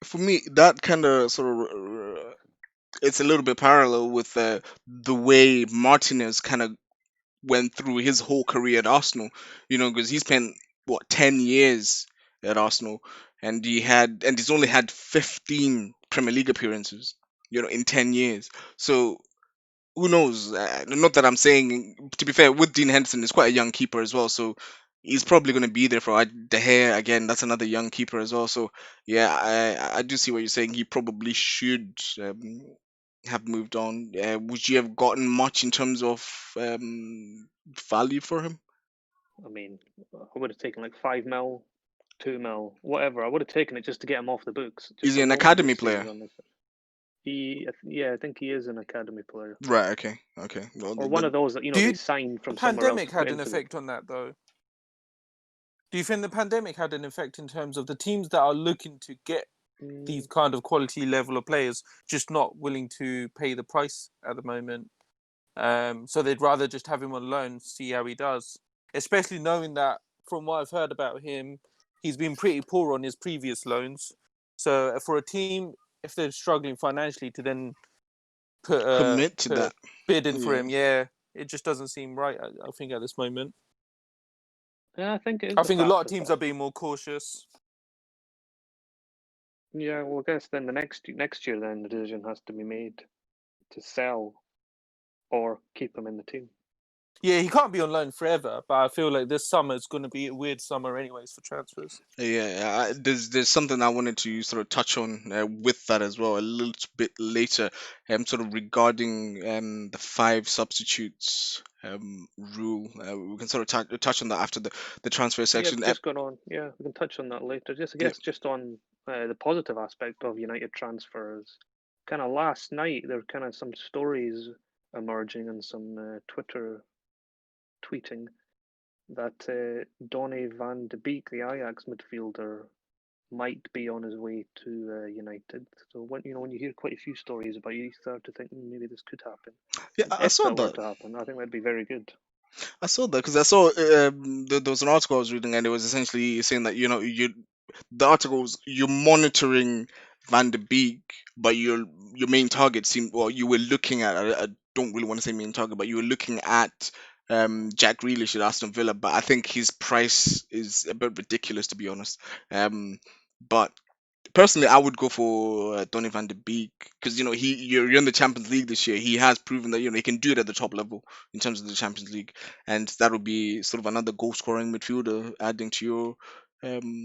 for me that kind of sort of it's a little bit parallel with the way Martinez kind of went through his whole career at Arsenal. You know, because he spent what 10 years at Arsenal, and he's only had 15 Premier League appearances. You know, in 10 years. So who knows? Not that I'm saying. To be fair, with Dean Henderson, he's quite a young keeper as well. So he's probably going to be there for De Gea again. That's another young keeper as well. So yeah, I do see what you're saying. He probably should have moved on. Would you have gotten much in terms of value for him? I mean, I would have taken like 5 mil, 2 mil, whatever. I would have taken it just to get him off the books. Is Just he a an loan academy this season. player? Yeah, I think he is an academy player Right. Okay. Okay. Well, or one of those that Do they you signed the from somewhere else pandemic to put had an into the. effect on that though? Do you think the pandemic had an effect in terms of the teams that are looking to get these Mm, kind of quality level of players just not willing to pay the price at the moment? So they'd rather just have him on loan, see how he does. Especially knowing that, from what I've heard about him, he's been pretty poor on his previous loans. So for a team, if they're struggling financially, to then commit to put a that. bid in for Yeah. him, yeah, it just doesn't seem right. I think at this moment, yeah, I think it is I a think a lot of factor. teams are being more cautious. Yeah, well, I guess then the next year, then the decision has to be made to sell or keep him in the team. Yeah, he can't be on loan forever, but I feel like this summer is going to be a weird summer, anyways, for transfers. Yeah, there's something I wanted to sort of touch on with that as well a little bit later, sort of regarding the five substitutes rule. We can sort of touch on that after the transfer Yeah, section. just going on. Yeah, we can touch on that later. Just I Yeah, guess just on the positive aspect of United transfers. Kind of last night, there were kind of some stories emerging and some Twitter tweeting that Donny van de Beek, the Ajax midfielder, might be on his way to United. So when you hear quite a few stories about you start to think maybe this could happen. yeah, And I if saw that were that. to happen, I think that'd be very good. I saw that because I saw there was an article I was reading, and it was essentially saying that the article was you're monitoring Van de Beek, but your main target seemed well you were looking at I don't really want to say main target, but you were looking at Jack Grealish at Aston Villa, but I think his price is a bit ridiculous to be honest. But personally, I would go for Donny van de Beek because you're in the Champions League this year. He has proven that he can do it at the top level in terms of the Champions League, and that would be sort of another goal scoring midfielder adding to your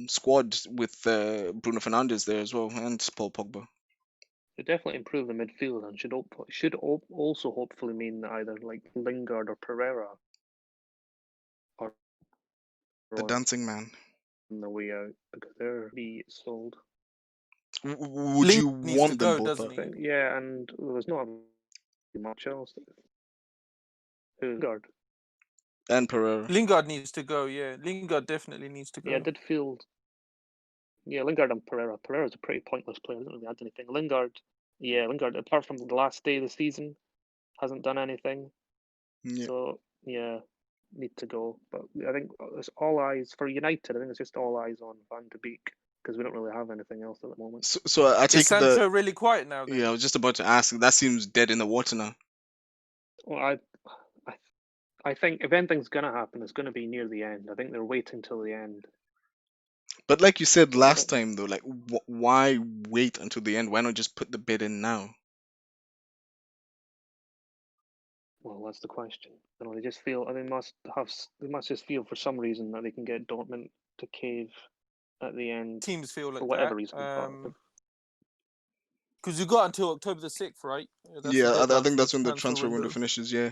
squad with Bruno Fernandes there as well and Paul Pogba. It definitely improve the midfield and should also hopefully mean that either like Lingard or Pereira are The on dancing man. the way out because they're be sold. Would you Lingard needs to want them go, both doesn't out? he? Yeah, and there's not much else. Lingard. And Pereira. Lingard needs to go. Yeah, Lingard definitely needs to Yeah, I go. did feel. Yeah, Lingard and Pereira. Pereira's a pretty pointless player. Doesn't really add anything. Lingard, Yeah, Lingard, apart from the last day of the season, hasn't done anything. Yeah. So yeah, need to go. But I think it's all eyes for United. I think it's just all eyes on Van de Beek because we don't really have anything else at the moment. So I Is take Sancho really quiet now then? yeah. I was just about to ask. That seems dead in the water now. Well, I, I think if anything's gonna happen, it's gonna be near the end. I think they're waiting till the end. But like you said So I last don't. time, though, like why wait until the end? Why not just put the bid in now? Well, that's the question. You know, they just feel. They must have. They must just feel for some reason that they can get Dortmund to cave at the end Teams feel for like whatever that. reason. But Because you got until October the 6th, right? That's the Yeah, I deadline think for the that's when the transfer window window. finishes. Yeah.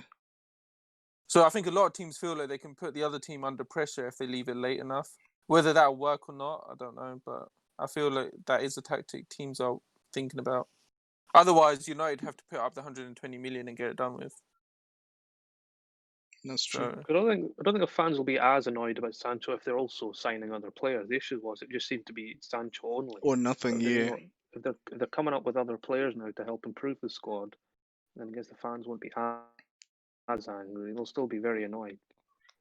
So I think a lot of teams feel like they can put the other team under pressure if they leave it late enough. Whether that'll work or not, I don't know. But I feel like that is a tactic teams are thinking about. Otherwise, United have to put up the 120 million and get it done with. That's true. So I don't think the fans will be as annoyed about Sancho if they're also signing other players. The issue was it just seemed to be Sancho only. Or But nothing. if they're, Yeah. if they're coming up with other players now to help improve the squad, then I guess the fans won't be as angry. They'll still be very annoyed.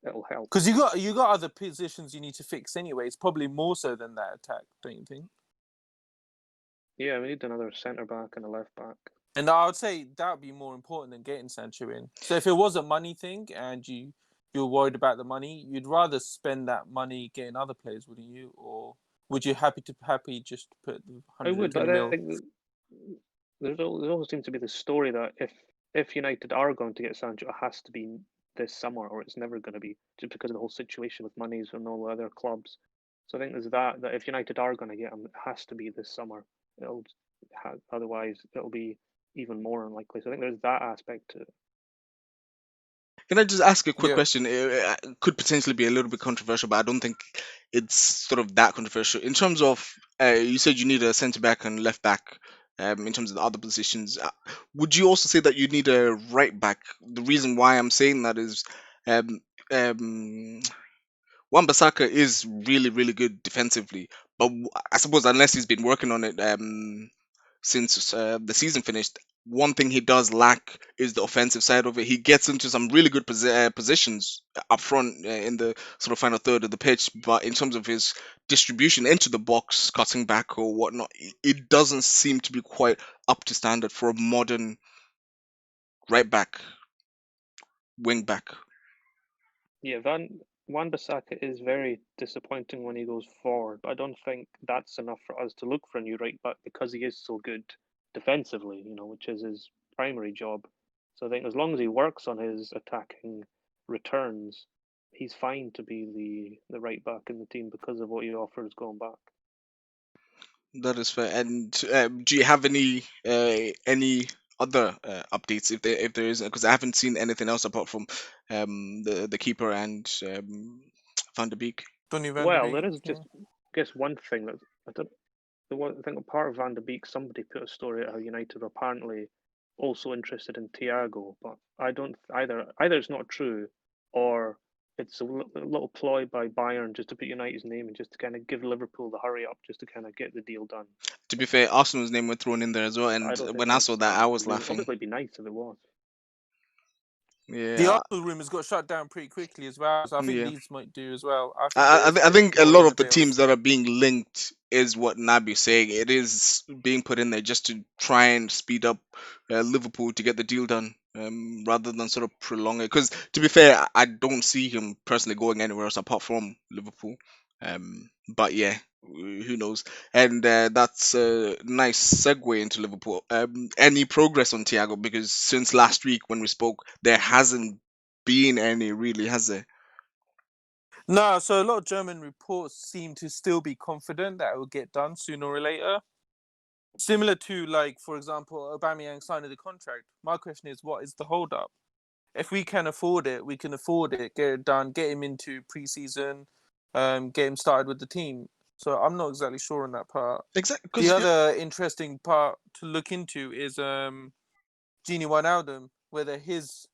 It'll help. because you got other positions you need to fix anyway. It's probably more so than that attack, don't you think? Yeah, we need another centre back and a left back. And I would say that would be more important than getting Sancho in. So if it was a money thing and you're worried about the money, you'd rather spend that money getting other players, wouldn't you? Or would you happy just put the I would, 120 but I mil? think there always seems to be the story that if United are going to get Sancho, it has to be this summer, or it's never going to be, just because of the whole situation with monies and all the other clubs. So I think there's that if United are going to get him, it has to be this summer. It'll otherwise it'll be even more unlikely. So I think there's that aspect to it. Can I just ask a quick Yeah. question? It could potentially be a little bit controversial, but I don't think it's sort of that controversial. In terms of, you said you need a centre back and left back. In terms of the other positions, would you also say that you need a right back? The reason why I'm saying that is, um, um, Wan-Bissaka is really, really good defensively, but I suppose unless he's been working on it since the season finished, one thing he does lack is the offensive side of it. He gets into some really good positions up front in the sort of final third of the pitch, but in terms of his distribution into the box, cutting back or whatnot, it doesn't seem to be quite up to standard for a modern right back, wing back. Yeah, Wan-Bissaka is very disappointing when he goes forward, but I don't think that's enough for us to look for a new right back because he is so good defensively, which is his primary job. So I think as long as he works on his attacking returns, he's fine to be the right back in the team because of what he offers going back. That is fair. And do you have any other updates if there is? Because I haven't seen anything else apart from the keeper and Van der Beek. Donny van de Well, Beek. there is Yeah. just, I guess, one thing that I don't. The one I think a part of Van der Beek, somebody put a story out how United are apparently also interested in Thiago, but I don't either it's not true, or it's a little ploy by Bayern just to put United's name and just to kind of give Liverpool the hurry up, just to kind of get the deal done. To be fair, Arsenal's name was thrown in there as well, I and don't think when I saw that's that, I was really, laughing. obviously it'd be nice if it was. The Yeah, Arsenal rumors got shut down pretty quickly as well, so I think yeah. Leeds might do as well. I think I think a lot of the bit teams that are being linked is what Naby's saying. It is being put in there just to try and speed up Liverpool to get the deal done, rather than sort of prolong it. Because to be fair, I don't see him personally going anywhere else apart from Liverpool. But yeah, who knows? And that's a nice segue into Liverpool. Any progress on Thiago? Because since last week when we spoke, there hasn't been any really, has there? No, so a lot of German reports seem to still be confident that it will get done sooner or later. Similar to, like, for example, Aubameyang signing the contract. My question is, what is the holdup? If we can afford it, we can afford it. Get it done. Get him into preseason. Get him started with the team. So I'm not exactly sure on that part. Exactly. The other interesting part to look into is Gini Wijnaldum, whether his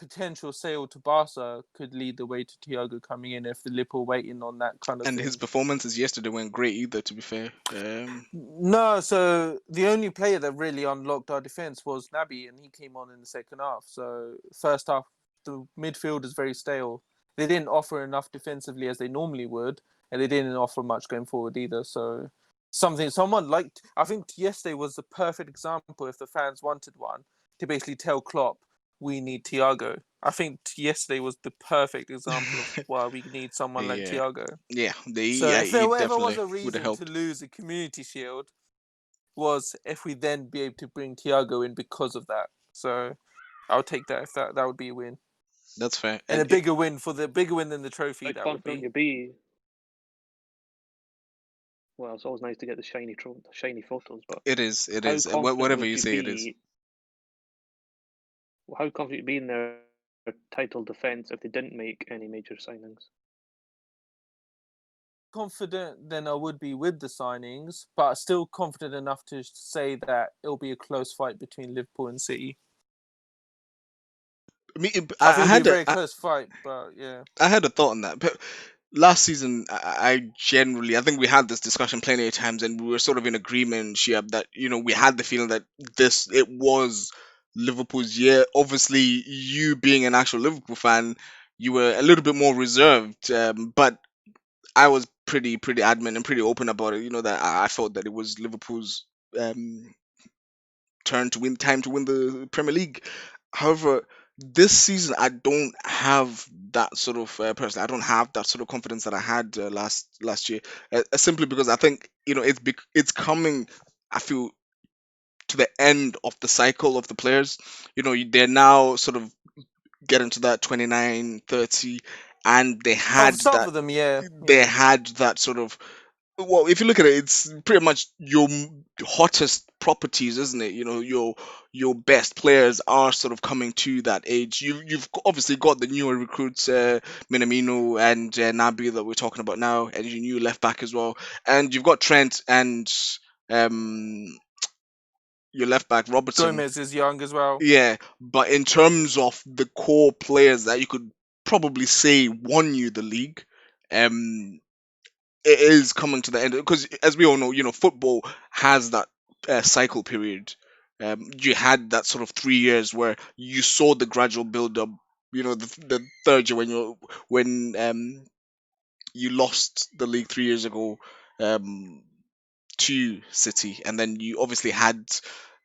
potential sale to Barca could lead the way to Thiago coming in if the Liverpool waiting on that kind of And thing. his performances yesterday weren't great either, to be fair. No, so the only player that really unlocked our defense was Naby, and he came on in the second half. So first half, the midfield is very stale. They didn't offer enough defensively as they normally would, and they didn't offer much going forward either. So someone liked. I think yesterday was the perfect example, if the fans wanted one, to basically tell Klopp, we need Thiago. I think yesterday was the perfect example of why we need someone like Yeah, Thiago. yeah, So if he there ever was definitely a would have reason to helped. lose the Community Shield, was if we then be able to bring Thiago in because of that. So I'll take that if that would be a win. That's fair. And a bigger win than the trophy, How that would confident be. you be? Well, it's always nice to get the shiny photos, but It is. how confident Whatever would you you say, it is. be? How confident you be in their title defense if they didn't make any major signings? Confident than I would be with the signings, but still confident enough to say that it'll be a close fight between Liverpool and City. I mean, I think it'll be a very close fight, but yeah. I had a thought on that, but last season, I think we had this discussion plenty of times, and we were sort of in agreement, Shiab, that we had the feeling that it was Liverpool's year. Obviously, you being an actual Liverpool fan, you were a little bit more reserved, but I was pretty adamant and pretty open about it. That I felt that it was Liverpool's um, time to win the Premier League. However, this season I don't have that sort of personally. I don't have that sort of confidence that I had last year. Simply because I think it's coming. I feel to the end of the cycle of the players. They're now sort of getting to that 29, 30, and they had Some that. of them, yeah. They had that sort of, well, if you look at it, it's pretty much your hottest properties, isn't it? Your best players are sort of coming to that age. Obviously got the newer recruits, Minamino and Nabi that we're talking about now, and your new left back as well, and you've got Trent and um your left back Robertson. Gomez is young as well. Yeah, but in terms of the core players that you could probably say won you the league, um, it is coming to the end because, as we all know, football has that cycle period. You had that sort of 3 years where you saw the gradual build up. The third year when you lost the league 3 years ago to City, and then you obviously had.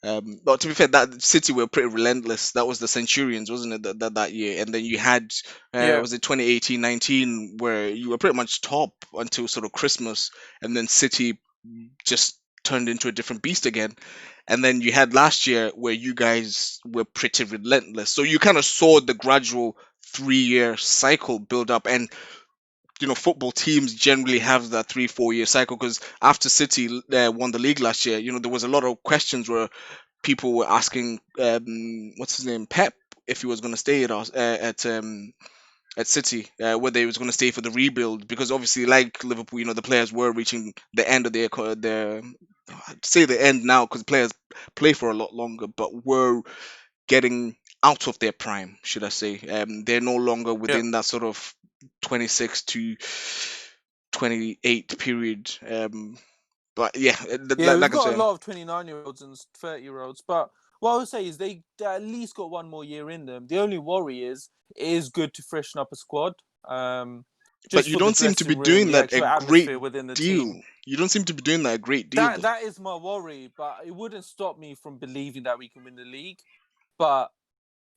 But to be fair, that City were pretty relentless. That was the Centurions, wasn't it? That year, and then you had Yeah. was it 2018-19 where you were pretty much top until sort of Christmas, and then City just turned into a different beast again. And then you had last year where you guys were pretty relentless. So you kind of saw the gradual 3 year cycle build up, and football teams generally have that 3-4 year cycle because after City won the league last year, there was a lot of questions where people were asking, what's his name, Pep, if he was going to stay at City, whether he was going to stay for the rebuild, because obviously, like Liverpool, the players were reaching the end of their I'd say the end now because players play for a lot longer, but were getting out of their prime, should I say. They're no longer within that sort of 26 to 28 period. But yeah, Yeah, we've like I got say, a lot of 29-year-olds and 30-year-olds, but what I would say is they at least got one more year in them. The only worry is it is good to freshen up a squad. but Just you for the don't seem to be dressing room, doing the that a actual great atmosphere within the deal. team. You don't seem to be doing that a great deal, though. That is my worry, but it wouldn't stop me from believing that we can win the league. But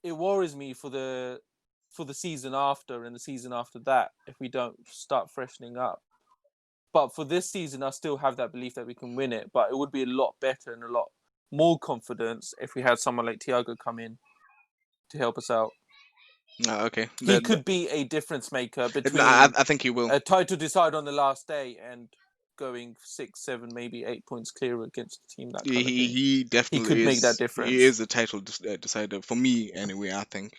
it worries me for the season after and the season after that if we don't start freshening up. But for this season, I still have that belief that we can win it. But it would be a lot better and a lot more confidence if we had someone like Thiago come in to help us out. Okay. He could be a difference maker between I think he will. a title decide on the last day and going 6, 7, maybe 8 points clear against the team. That kind of thing. He definitely could is. make that He difference. is the title decider for me, anyway. I think.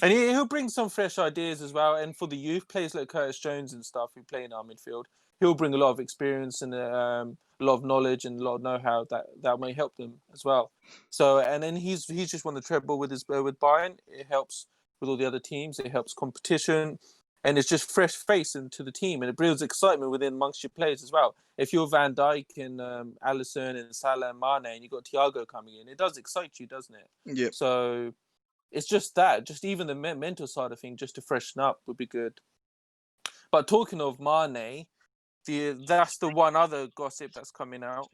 And he'll bring some fresh ideas as well. And for the youth players like Curtis Jones and stuff who play in our midfield, he'll bring a lot of experience and a lot of knowledge and a lot of know-how that may help them as well. So, and then he's just won the treble with with Bayern. It helps with all the other teams. It helps competition, and it's just fresh face into the team, and it builds excitement within amongst your players as well. If you're Van Dijk and Alisson and Salah and Mane, and you've got Thiago coming in, it does excite you, doesn't it? Yeah. So it's just that, just even the mental side of things, just to freshen up would be good. But talking of Mane, that's the one other gossip that's coming out.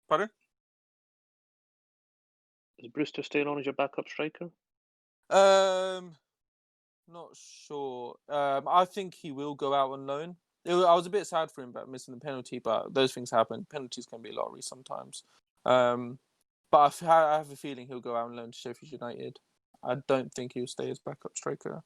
Pardon? Is Brewster staying on as your backup striker? Not sure. I think he will go out on loan. I was a bit sad for him about missing the penalty, but those things happen. Penalties can be a lottery sometimes. But I have a feeling he'll go out on loan to Sheffield United. I don't think he'll stay as backup striker,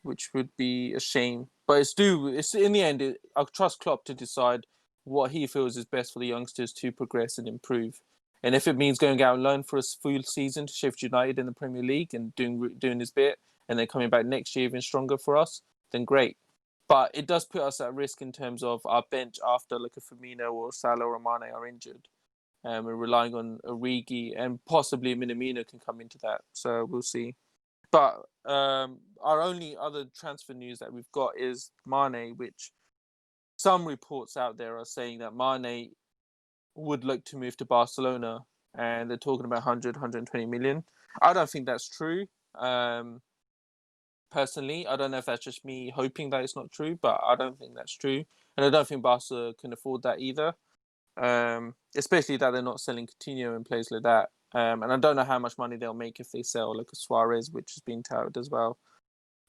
which would be a shame. But it's in the end, I trust Klopp to decide what he feels is best for the youngsters to progress and improve. And if it means going out on loan for a full season to Sheffield United in the Premier League and doing his bit, and then coming back next year even stronger for us, then great. But it does put us at risk in terms of our bench after like a Firmino or Salah or Mane are injured. We're relying on Origi and possibly Minamino can come into that. So we'll see. But our only other transfer news that we've got is Mane, which some reports out there are saying that Mane would like to move to Barcelona, and they're talking about 100, 120 million. I don't think that's true. Personally, I don't know if that's just me hoping that it's not true, but I don't think that's true. And I don't think Barca can afford that either. Especially that they're not selling Coutinho and players like that. And I don't know how much money they'll make if they sell like a Suarez, which has been touted as well.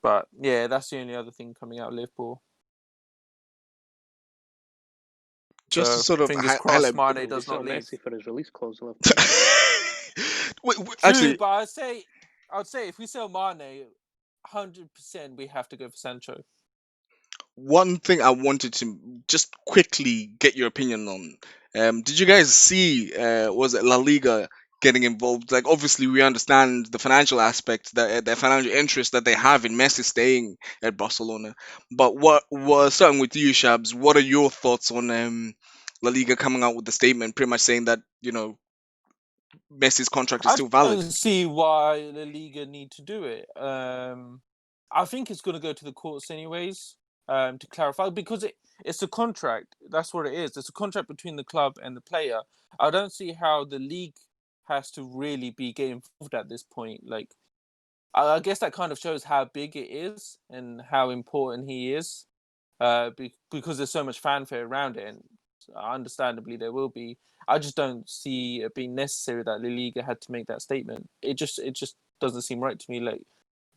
But yeah, that's the only other thing coming out of Liverpool. Just So to sort of fingers crossed, highlight. Mane does not leave. Messi for his release clause left. Wait, True, actually, but I'd say if we sell Mane, 100% we have to go for Sancho. one thing I wanted to just quickly get your opinion on. Did you guys see? Was it La Liga getting involved? Like, obviously, we understand the financial aspect, the financial interest that they have in Messi staying at Barcelona. But what was starting with you, Shabs? What are your thoughts on La Liga coming out with the statement, pretty much saying that Messi's contract is I still valid? don't see why the Liga need to do it. I think it's going to go to the courts anyways to clarify because it's a contract. That's what it is. It's a contract between the club and the player. I don't see how the league has to really be getting involved at this point. Like, I guess that kind of shows how big it is and how important he is because there's so much fanfare around it. And understandably, there will be. I just don't see it being necessary that La Liga had to make that statement. It just doesn't seem right to me. Like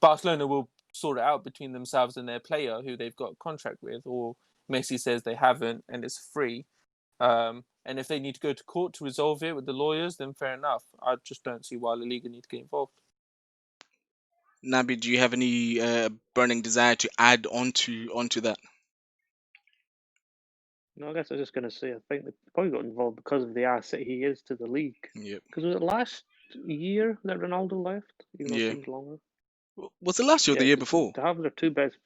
Barcelona will sort it out between themselves and their player who they've got a contract with, or Messi says they haven't and it's free. And if they need to go to court to resolve it with the lawyers, then fair enough. I just don't see why La Liga need to get involved. Nabi, do you have any burning desire to add onto that? No, I guess I was just going to say, I think they probably got involved because of the asset he is to the league. Yep. Because was it last year that Ronaldo left? Even though Yeah. it seems longer. Was it last year or the year before? To have their two best.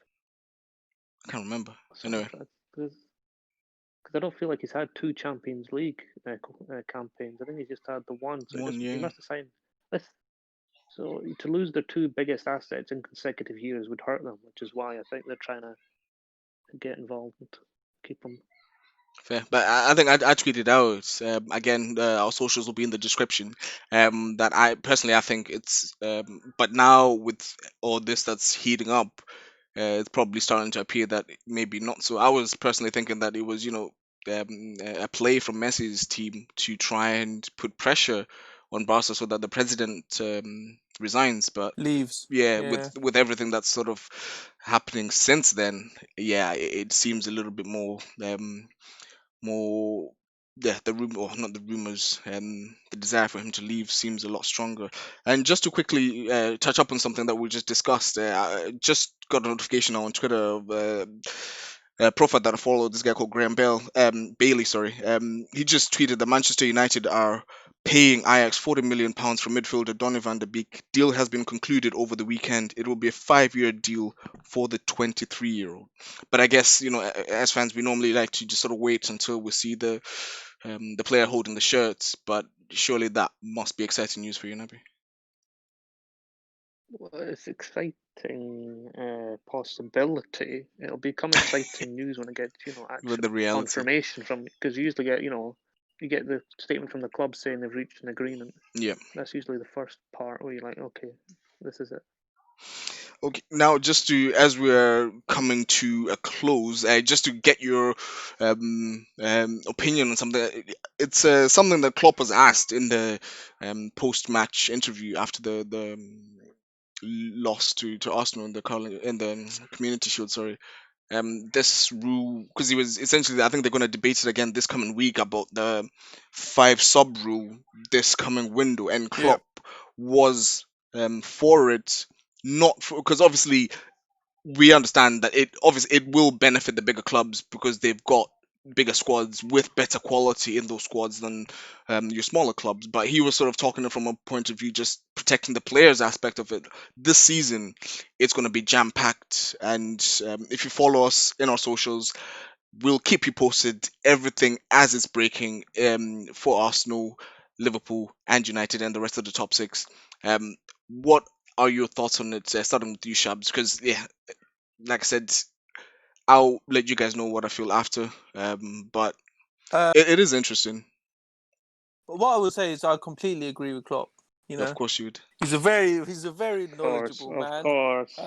I can't remember. Anyway. Because I don't feel like he's had two Champions League campaigns. I think he's just had the one. So he must have signed this. So to lose their two biggest assets in consecutive years would hurt them, which is why I think they're trying to get involved and keep them. Fair, but I think I tweeted out again. Our socials will be in the description. That I personally I think it's but now with all this that's heating up, it's probably starting to appear that maybe not so. I was personally thinking that it was a play from Messi's team to try and put pressure on Barca so that the president resigns, but leaves. Yeah, with everything that's sort of happening since then, yeah, it seems a little bit more the rumor, or not the rumors, the desire for him to leave seems a lot stronger. And just to quickly touch up on something that we just discussed, I just got a notification on Twitter of a profile that I follow, this guy called Graham Bailey, sorry. He just tweeted that Manchester United are paying Ajax £40 million for midfielder Donny van de Beek. Deal has been concluded over the weekend. It will be a 5-year deal for the 23-year-old. But I guess, as fans, we normally like to just sort of wait until we see the player holding the shirts. But surely that must be exciting news for you, Naby. Well, it's exciting possibility. It'll become exciting news when it gets, actual With the reality. confirmation from, because you usually get, you get the statement from the club saying they've reached an agreement. Yeah. That's usually the first part where you're like, okay, this is it. Okay, now as we're coming to a close, just to get your opinion on something, it's something that Klopp was asked in the post-match interview after the loss to Arsenal in the Community Shield. Sorry, this rule, because he was essentially, I think they're going to debate it again this coming week about the 5-sub rule this coming window, and Klopp was for it, not because obviously we understand that it will benefit the bigger clubs because they've got bigger squads with better quality in those squads than your smaller clubs. But he was sort of talking from a point of view just protecting the players aspect of it. This season, it's going to be jam packed, and if you follow us in our socials, we'll keep you posted everything as it's breaking for Arsenal, Liverpool, and United, and the rest of the top 6. What are your thoughts on it? Starting with you, Shabs, because like I said, I'll let you guys know what I feel after. But it is interesting. But what I would say is I completely agree with Klopp. Of course you would. He's a very knowledgeable man. Of course.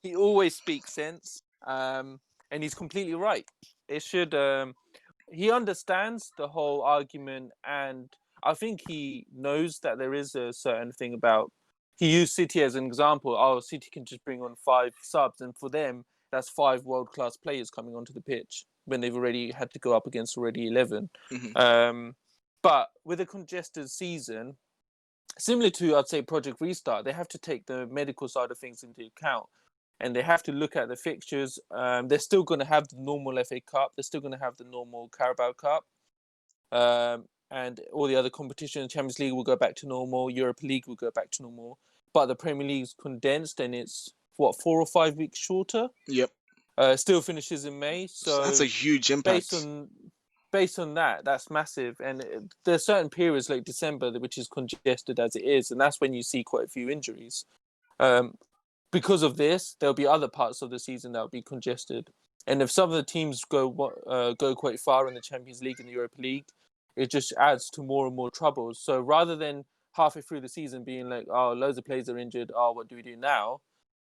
He always speaks sense. And he's completely right. It should. He understands the whole argument, and I think he knows that there is a certain thing about. He used City as an example. Oh, City can just bring on 5 subs, and for them, that's 5 world-class players coming onto the pitch when they've already had to go up against already 11. Mhm. But with a congested season, similar to, I'd say, Project Restart, they have to take the medical side of things into account, and they have to look at the fixtures. They're still going to have the normal FA Cup. They're still going to have the normal Carabao Cup. And all the other competitions, Champions League will go back to normal. Europa League will go back to normal. But the Premier League's condensed, and it's, 4 or 5 weeks shorter? Yep. Still finishes in May. So that's a huge impact. Based on that, that's massive. And there's certain periods like December, which is congested as it is, and that's when you see quite a few injuries. Because of this, there'll be other parts of the season that will be congested. And if some of the teams go quite far in the Champions League and the Europa League, it just adds to more and more troubles. So rather than halfway through the season being like, oh, loads of players are injured, oh, what do we do now?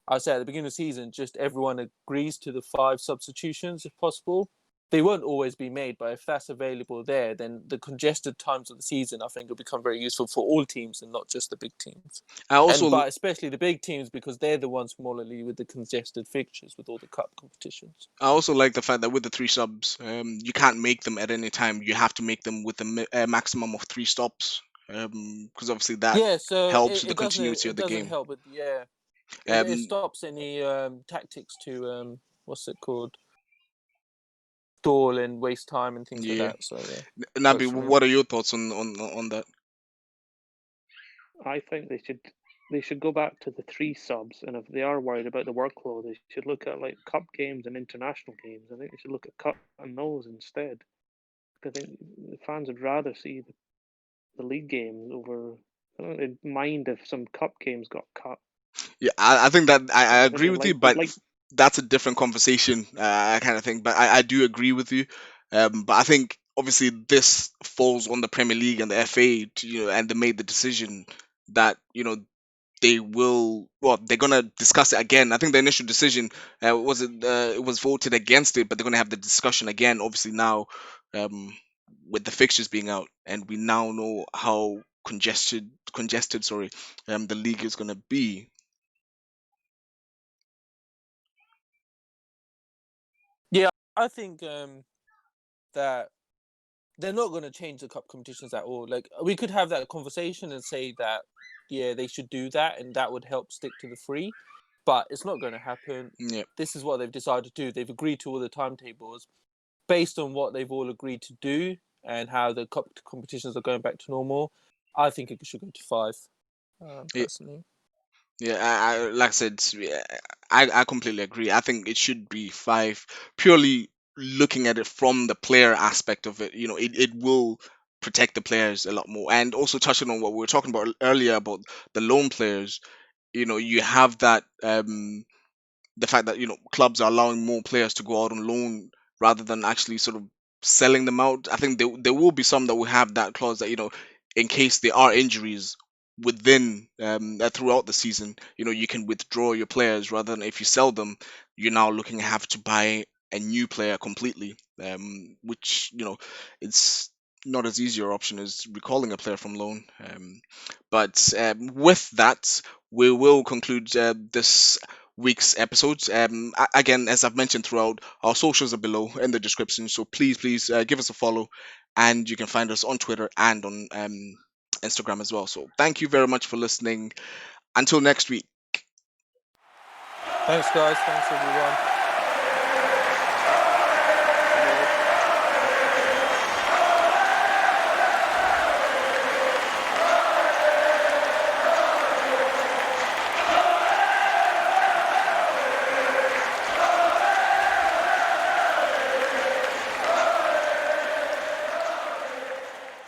I'd say at the beginning of the season, just everyone agrees to the 5 substitutions if possible. They won't always be made, but if that's available there, then the congested times of the season, I think, will become very useful for all teams and not just the big teams. But especially the big teams, because they're the ones more likely with the congested fixtures with all the cup competitions. I also like the fact that with the 3 subs, you can't make them at any time. You have to make them with a maximum of 3 stops, because obviously that helps with the continuity of the game. It doesn't help, but it stops any tactics to what's it called? Stall and waste time and things like that. So Naby, what are your thoughts on that? I think they should go back to the 3 subs, and if they are worried about the workload, they should look at like cup games and international games. I think they should look at cut and those instead. I think the fans would rather see the league games over. I don't mind if some cup games got cut. Yeah, I think that I agree with you, but that's a different conversation, kind of thing. But I do agree with you. But I think obviously this falls on the Premier League and the FA, and they made the decision that they're gonna discuss it again. I think the initial decision it was voted against it, but they're gonna have the discussion again. Obviously now, with the fixtures being out, and we now know how congested, the league is gonna be. Yeah, I think that they're not going to change the cup competitions at all. Like, we could have that conversation and say that, yeah, they should do that, and that would help stick to the 3. But it's not going to happen. Yep. This is what they've decided to do. They've agreed to all the timetables based on what they've all agreed to do and how the cup competitions are going back to normal. I think it should go to 5. Yeah, Personally. yeah. Like I said, yeah, I completely agree. I think it should be 5. Purely looking at it from the player aspect of it, it will protect the players a lot more. And also touching on what we were talking about earlier about the lone players, you have that. The fact that clubs are allowing more players to go out on loan rather than actually sort of selling them out. I think there will be some that will have that clause that in case there are injuries within throughout the season, you can withdraw your players rather than if you sell them, you're now looking to have to buy a new player completely, which it's not as easy or option as recalling a player from loan. But with that, we will conclude this week's episodes. Again, as I've mentioned throughout, our socials are below in the description, so please give us a follow, and you can find us on Twitter and on Instagram as well. So thank you very much for listening. Until next week. Thanks, guys. Thanks, everyone.